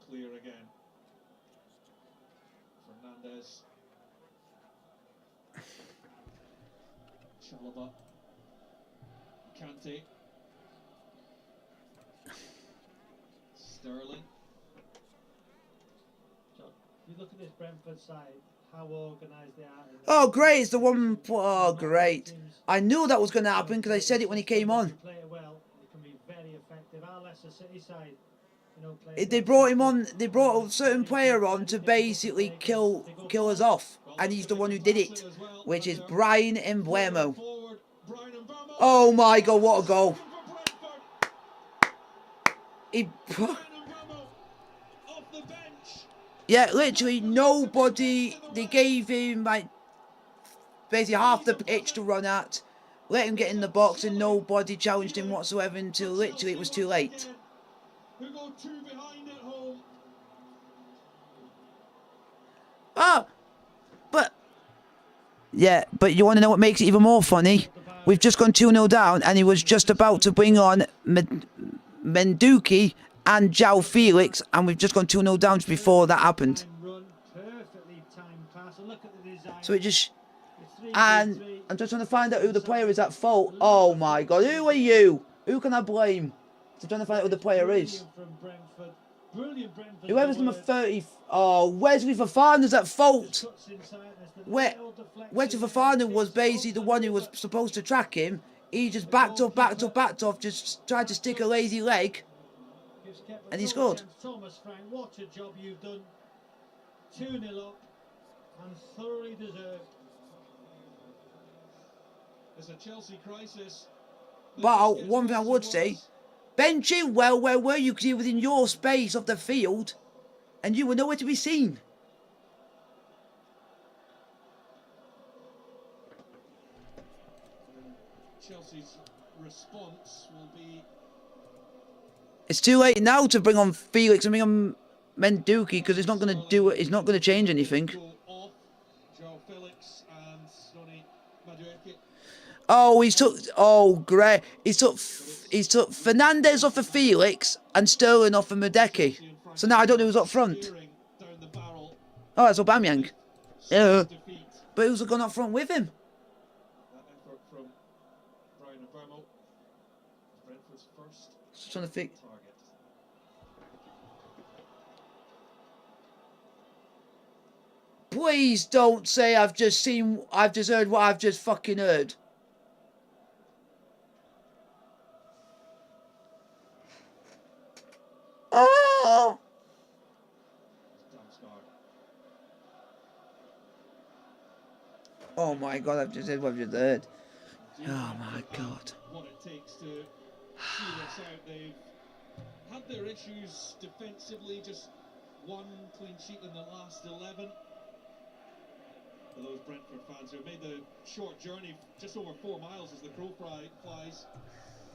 S3: clear again. Fernandez, Chalobah, Kante, Sterling.
S4: You look at this Brentford side, how organised they are.
S2: Oh, great! It's the one. Oh, great! I knew that was going to happen because I said it when he came on. They brought him on. They brought a certain player on to basically kill us off, and he's the one who did it, which is Brian Mbeumo. Oh my God! What a goal! Yeah, literally nobody. They gave him like basically half the pitch to run at, let him get in the box, and nobody challenged him whatsoever until literally it was too late. But you want to know what makes it even more funny? We've just gone 2-0 down, and he was just about to bring on Menduki and João Felix, and we've just gone 2-0 down just before that happened. So it just... And I'm just trying to find out who the player is at fault. Oh my God, who are you? Who can I blame? I'm trying to find out who the player is. Whoever's number 30... Oh, Wesley Fofana's at fault. Wesley Fofana was basically the one who was supposed to track him. He just backed off, just tried to stick a lazy leg. And he scored.
S4: Thomas, Frank, what a job you've done. 2-0 up and thoroughly deserved.
S3: It's a Chelsea crisis.
S2: But one thing I would say, Ben Chilwell, where were you? Because he was in your space of the field, and you were nowhere to be seen.
S3: Chelsea's response will be...
S2: It's too late now to bring on Felix and bring on Menduki because it's not going to do it. It's not going to change anything. Oh, he's took. Oh, great! He's took Fernandez off of Felix and Sterling off of Madeki. So now I don't know who's up front. Oh, that's Aubameyang. Yeah, but who's gone up front with him? Just trying to think. Please don't say I've just heard what I've just fucking heard. Oh! Oh my god, I've just heard what I've just heard. Oh my god.
S3: What it takes to see this out. They've had their issues defensively, just one clean sheet in the last 11. For those Brentford fans who made the short journey, just over 4 miles as the crow flies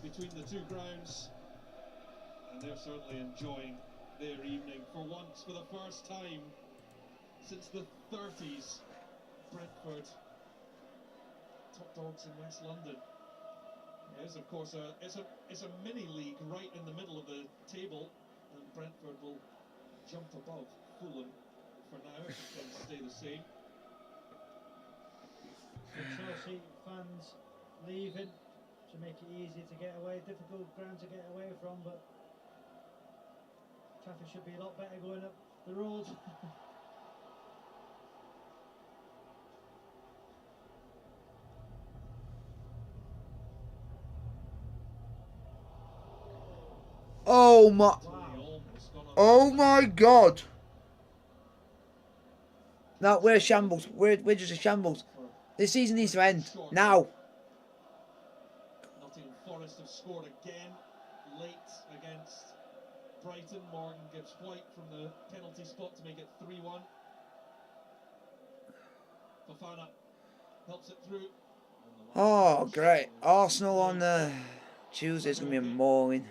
S3: between the two grounds, and they're certainly enjoying their evening for once, for the first time since the 30s. Brentford, top dogs in West London. It is, of course, it's a mini league right in the middle of the table, and Brentford will jump above Fulham for now if it can stay the same.
S4: The Chelsea fans leaving to make it easy to get away, difficult ground to get away from, but traffic should be a lot better going up the road.
S2: Oh my...
S4: Wow.
S2: Oh my god. No, we're a shambles. We're just a shambles. This season needs to end. Now.
S3: Nottingham Forest have scored again, late against Brighton. Morgan gives White from the penalty spot to make it 3-1. Fofana helps it through.
S2: Oh, great. Arsenal on Tuesday is going to be a mauling.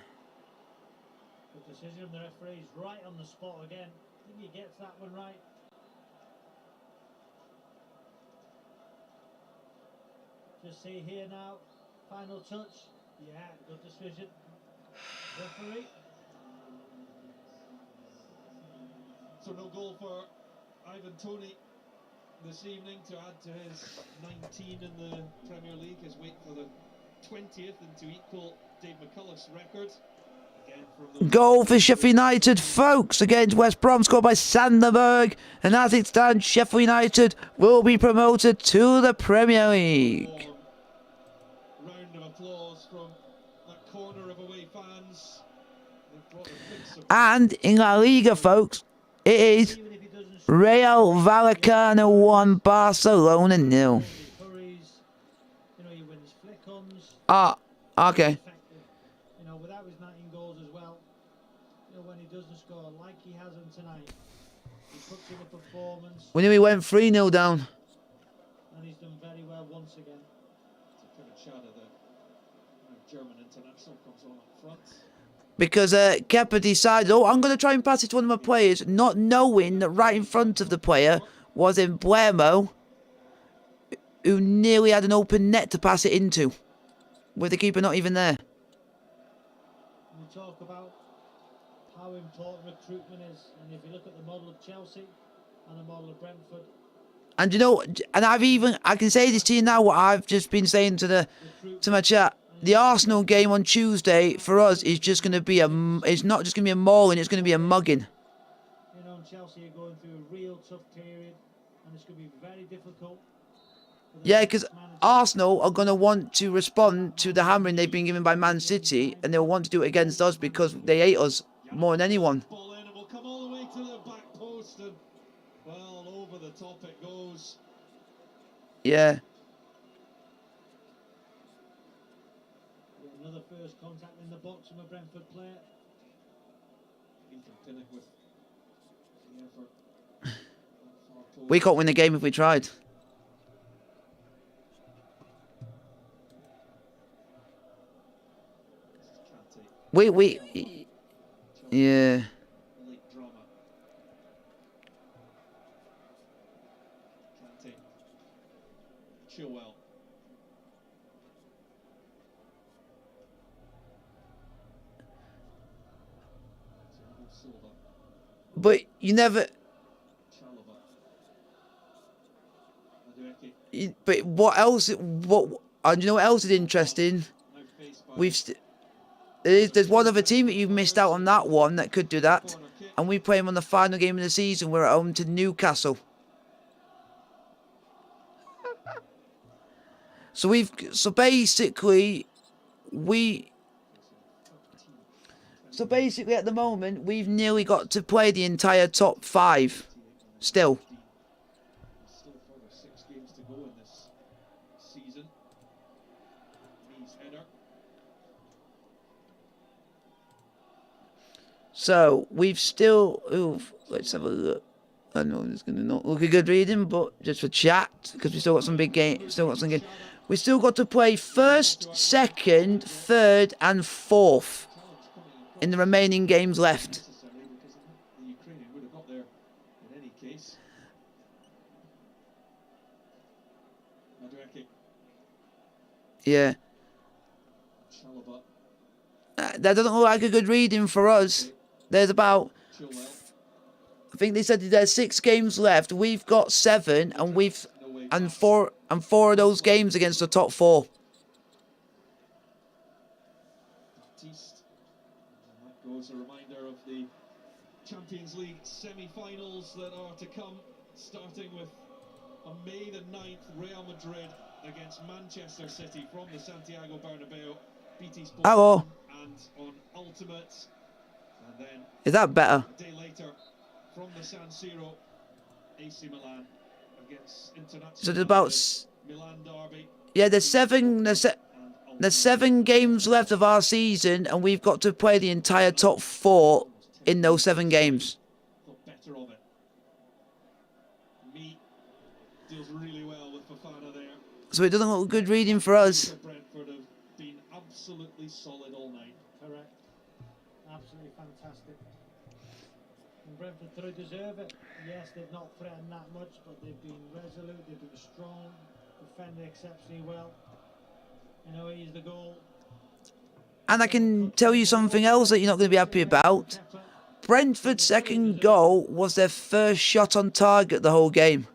S4: The decision of the referee's right on the spot again. I think he gets that one right. Just see here now, final touch. Yeah, good decision. Referee.
S3: So no goal for Ivan Toney this evening to add to his 19 in the Premier League. His wait for the 20th and to equal Dave McCullough's record. Again from the
S2: Goal for Sheffield United, folks, against West Brom, scored by Sanderberg. And as it stands, Sheffield United will be promoted to the Premier League.
S3: round of applause from that corner of away fans. They've brought a mix of
S2: And in La Liga, folks, it is
S4: Even if he doesn't
S2: Real Vallecano 1, Barcelona 0.
S4: he hurries, he wins flick-ons.
S2: Ah, okay.
S4: Effective. Without his 19 goals as well. When he doesn't score like he hasn't tonight, he puts in a performance
S2: We knew he went 3-0 down.
S4: and he's done very well once again.
S3: to Kevin Schade, the German international, comes on up front.
S2: Because Kepa decided, I'm going to try and pass it to one of my players, not knowing that right in front of the player was Emblemo, who nearly had an open net to pass it into, with the keeper not even there.
S4: We talk about how important recruitment is, and if you look at the model of Chelsea and the model of Brentford,
S2: And and I can say this to you now, what I've just been saying to my chat. The Arsenal game on Tuesday for us is just going to be it's not just going to be a mauling, it's going to be a mugging.
S4: and Chelsea are going through a real tough period, and it's going to be very difficult. for the
S2: Yeah,
S4: next
S2: because
S4: manager.
S2: Arsenal are going to want to respond to the hammering they've been given by Man City, and they'll want to do it against us because they hate us more than anyone.
S3: Ball in and will come all the way to the back post, and well, over the top it goes.
S2: Yeah.
S4: Another first contact in the box from a Brentford player.
S3: Ethan Pinnock with the effort. Far post.
S2: We can't win the game if we tried.
S3: Kante.
S2: Yeah.
S3: Late drama. Kante. Chilwell. Silva.
S2: But you never...
S3: Chalobah. Madueke.
S2: But what else... And you know what else is interesting?
S3: Now faced by
S2: We've... There's one other team that you've missed out on that one that could do that.
S3: corner kick.
S2: And we play them on the final game of the season. We're at home to Newcastle. So basically at the moment we've nearly got to play the entire top 5 still.
S3: Still further 6 games to go in this season. Means header.
S2: So we've still. Ooh, let's have a look. I know it's going to not look a good reading, but just for chat, because we still got some big games. Still got some games. We still got to play 1st, 2nd, 3rd, and 4th in the remaining games left.
S3: The Ukrainian would have got there in any case. Madueke,
S2: Yeah.
S3: Chalobah,
S2: That doesn't look like a good reading for us. There's about.
S3: Chilwell.
S2: I think they said there's 6 games left. We've got 7, and four of those games against the top 4.
S3: Baptiste. And that goes a reminder of the Champions League semi-finals that are to come, starting with on May the 9th, Real Madrid against Manchester City from the Santiago Bernabeu. BT Sport
S2: Hello.
S3: and on Ultimate. And then
S2: Is that better?
S3: a day later, from the San Siro, AC Milan against Internazionale.
S2: So there's about.
S3: Milan derby.
S2: Yeah, there's 7 games left of our season, and we've got to play the entire top 4 in those 7 games.
S3: Got better of it. Me deals really well with Fofana there.
S2: So it doesn't look good reading for us.
S3: Brentford have been absolutely solid all night.
S4: Correct. Absolutely fantastic. And Brentford thoroughly deserve it. Yes, they've not threatened that much, but they've been resolute, they've been strong, defended exceptionally well. You know, he's the goal.
S2: And I can tell you something else that you're not going to be happy about. Brentford's second goal was their first shot on target the whole game.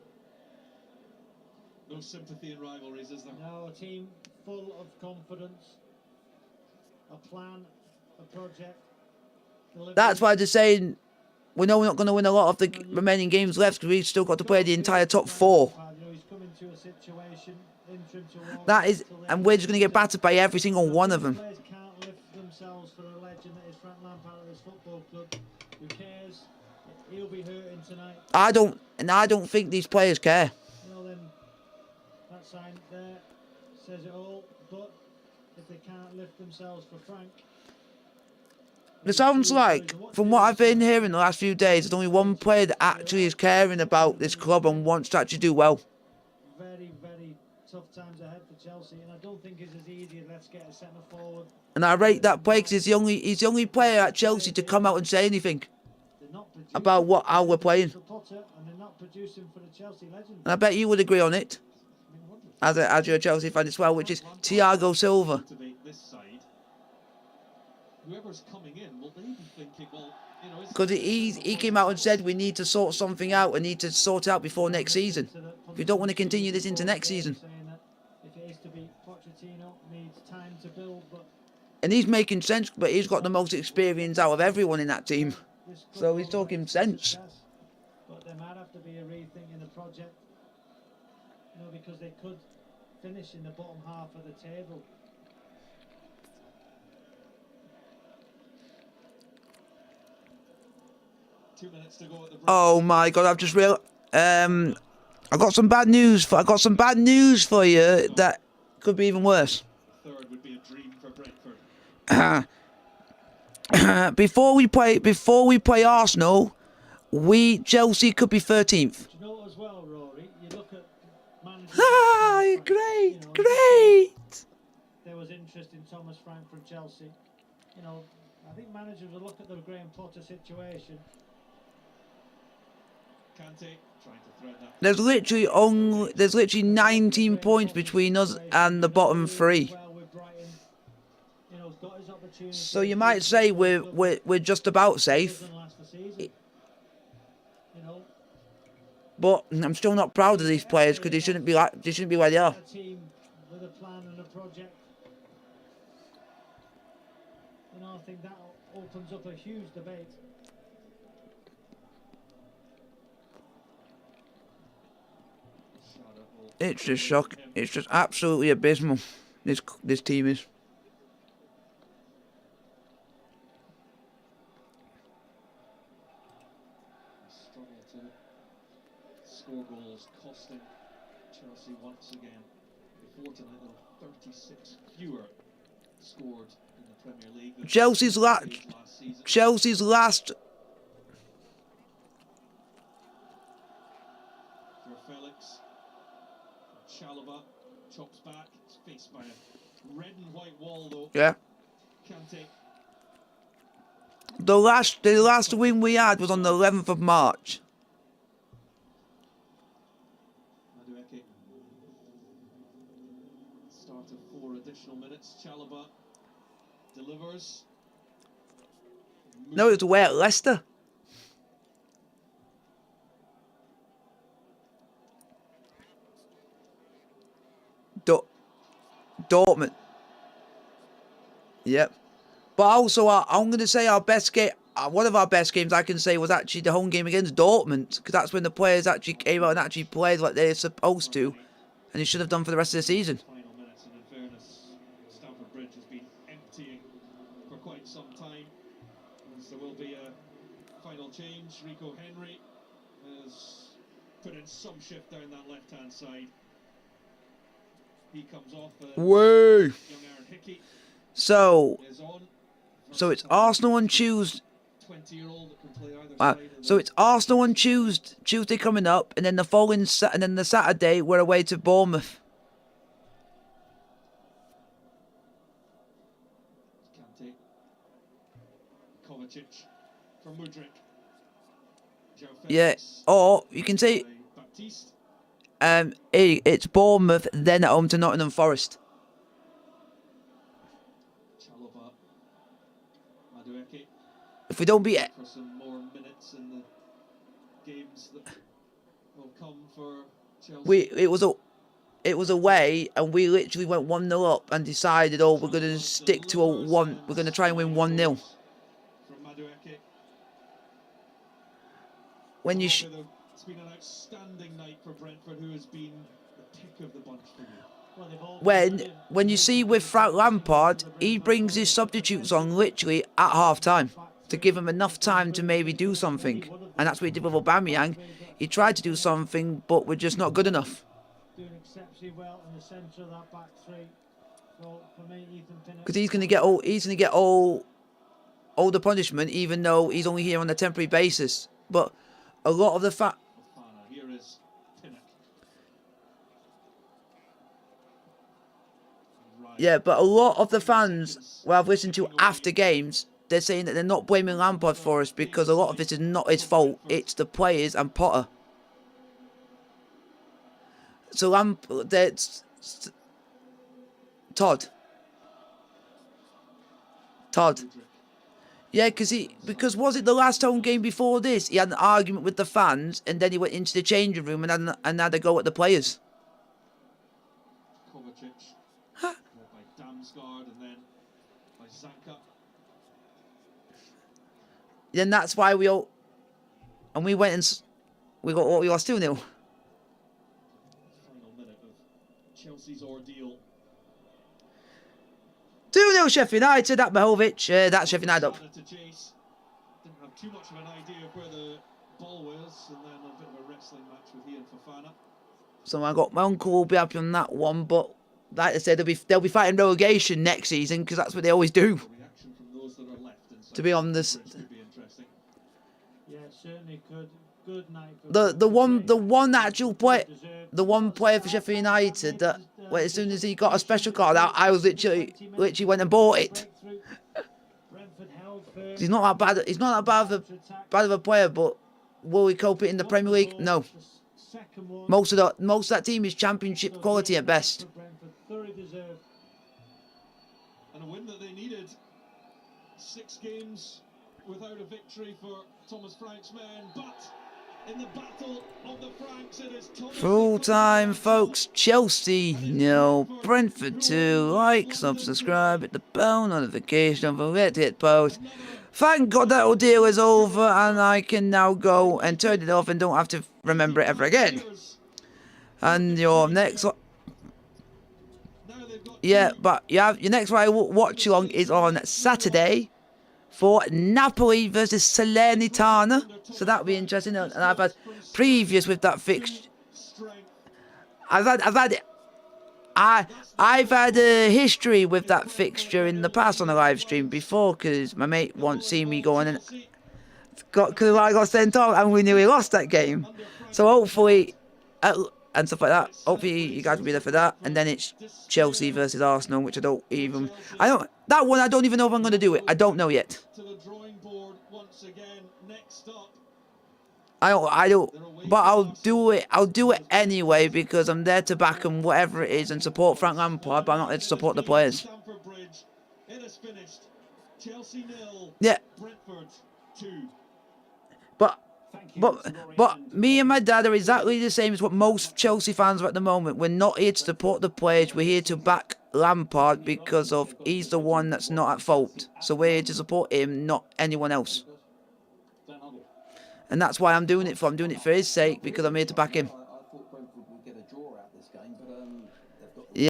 S3: No sympathy in rivalries, is there?
S4: No, a team full of confidence, a plan, a project.
S2: That's why they're saying we know we're not going to win a lot of the remaining games left because we've still got to play the entire top 4. That is, and we're just going to get battered by every single one of them.
S4: Players can't lift themselves for a legend that is Frank Lampard at this football club. Who cares? He'll be hurting tonight.
S2: I don't think these players care.
S4: You know, then that sign there says it all. But if they can't lift themselves for Frank.
S2: It sounds like, from what I've been hearing the last few days, there's only one player that actually is caring about this club and wants to actually do well.
S4: Very, very tough times ahead for Chelsea, and I don't think it's as easy as let's get a centre forward.
S2: And I rate that player because he's the only player at Chelsea to come out and say anything about how we're playing. And I bet you would agree on it, as you're a Chelsea fan as well, which is Thiago Silva.
S3: Whoever's coming in, will they be thinking, well, you know,
S2: Because he came out and said we need to sort something out. We need to sort it out before next season. We don't want to continue this into next season. And he's making sense, but he's got the most experience out of everyone in that team. So he's talking sense.
S4: But there might have to be a rethink in the project, you know, because they could finish in the bottom half of the table.
S2: Oh my God! I've just realized. I got some bad news for you that could be even worse.
S3: Third would be a dream for Brentford.
S2: Before we play Arsenal, Chelsea could be 13th.
S4: Do you know as well, Rory? You look at managers.
S2: Great.
S4: There was interest in Thomas Frank from Chelsea. You know, I think managers will look at the Graham Potter situation.
S2: There's literally 19 points between us and the bottom 3. So you might say we're just about safe. But I'm still not proud of these players because they shouldn't be where they are.
S4: With a plan and a project. You know, I think that opens up a huge debate.
S2: It's just shocking. It's just absolutely abysmal. This team is.
S3: Struggle to score goals, costing Chelsea once again. Before tonight, there were 36 fewer scored in the Premier League than
S2: Chelsea's
S3: last season.
S2: Chelsea's last.
S3: For Felix, Chalobah chops back. It's faced by a red and white wall though.
S2: Yeah.
S3: Kante.
S2: The last win we had was on the 11th of March.
S3: Madueke. Start of 4 additional minutes. Chalobah delivers.
S2: No, it was away at Leicester. Dortmund. Yep. But also, I'm going to say our best game, one of our best games I can say was actually the home game against Dortmund. Because that's when the players actually came out and actually played like they're supposed to. And they should have done for the rest of the season.
S3: Final minutes, and in fairness, Stamford Bridge has been emptying for quite some time. As there will be a final change. Rico Henry has put in some shift down that left-hand side. He comes off.
S2: Way.
S3: Young Aaron Hickey
S2: So
S3: is on.
S2: it's Arsenal on Tuesday.
S3: 20-year-old that can play either side of
S2: So it's Arsenal on Tuesday coming up, and then the following and then the Saturday we're away to Bournemouth.
S3: Kante. Kovacic for Mudryk. Joe
S2: Yeah,
S3: Felix
S2: or you can say
S3: by Baptiste.
S2: it's Bournemouth, then at home to Nottingham Forest.
S3: Chalobah. Madueke.
S2: If we don't beat it,
S3: For some more minutes in the games that will come for Chelsea.
S2: it was away, and we literally went 1-0 up and decided, oh, we're gonna stick to a 1. We're gonna try and win 1-0.
S3: From Madueke.
S2: When you
S3: It's been an outstanding night for Brentford, who has been the pick of the bunch for you.
S4: Well, they've all been brilliant.
S2: when you see with Frank Lampard, he brings his substitutes on literally at half time to give him enough time to maybe do something, and that's what he did with Aubameyang. He tried to do something, but we're just not good enough.
S4: Doing exceptionally well in the centre of that back three. So for me, Ethan Pinnock.
S2: Because he's gonna get all the punishment, even though he's only here on a temporary basis. But a lot of the
S3: Here is Pinnock. Right.
S2: yeah, but a lot of the fans who I've listened to after games, they're saying that they're not blaming Lampard for us because a lot of this is not his fault. It's the players and Potter. So that's Todd. Yeah, because was it the last home game before this? He had an argument with the fans, and then he went into the changing room and had a go at the players.
S3: Kovacic. By Damsgaard and then by Zanka.
S2: Then that's why we went and we lost 2-0.
S3: Final minute of Chelsea's ordeal.
S2: 2-0 Sheffield United at Mahovic. That's Sheffield United up.
S3: Started to chase. Didn't have too much of an idea of where the ball was, and then a bit of a wrestling match with Ian Fofana.
S2: So I got my uncle will be happy on that one, but like I said, they'll be fighting relegation next season because that's what they always do.
S3: The reaction from those that are left inside
S2: To be honest,
S3: could be interesting.
S4: Yeah, certainly good night.
S2: the one player for Sheffield United that as soon as he got a special card out, I was literally went and bought it. He's not that bad. He's not that bad of a player, but will he cope it in the Premier League? No. Most of that team is Championship quality at best.
S3: And a win that they needed. 6 games without a victory for Thomas Frank's men, but in the battle of the Franks, it is Thomas.
S2: Full time, folks. Chelsea 0, Brentford 2. Like, subscribe, hit the bell notification, don't forget to hit post. Thank God that ordeal is over, and I can now go and turn it off and don't have to remember it ever again. And your next one.
S3: Now they've got
S2: Yeah, but you have your next watch along is on Saturday for Napoli versus Salernitana. So that'll be interesting. And I've had previous with that fixture.
S3: strength.
S2: I've had a history with that fixture in the past on a live stream before, because my mate once seen me going and because I got sent off and we nearly lost that game. So hopefully, and stuff like that. Hopefully you guys will be there for that. And then it's Chelsea versus Arsenal, which I don't even that one I don't even know if I'm going to do it. I don't know yet.
S3: To the drawing board once again. Next up.
S2: I don't, but I'll do it. I'll do it anyway because I'm there to back him, whatever it is, and support Frank Lampard. But I'm not there to support the players.
S3: Stamford Bridge. It is finished. Chelsea 0.
S2: Yeah.
S3: Brentford 2.
S2: But me and my dad are exactly the same as what most Chelsea fans are at the moment. We're not here to support the players. We're here to back Lampard because of he's the one that's not at fault. So we're here to support him, not anyone else. And that's why I'm doing it for. I'm doing it for his sake because I'm here to back him.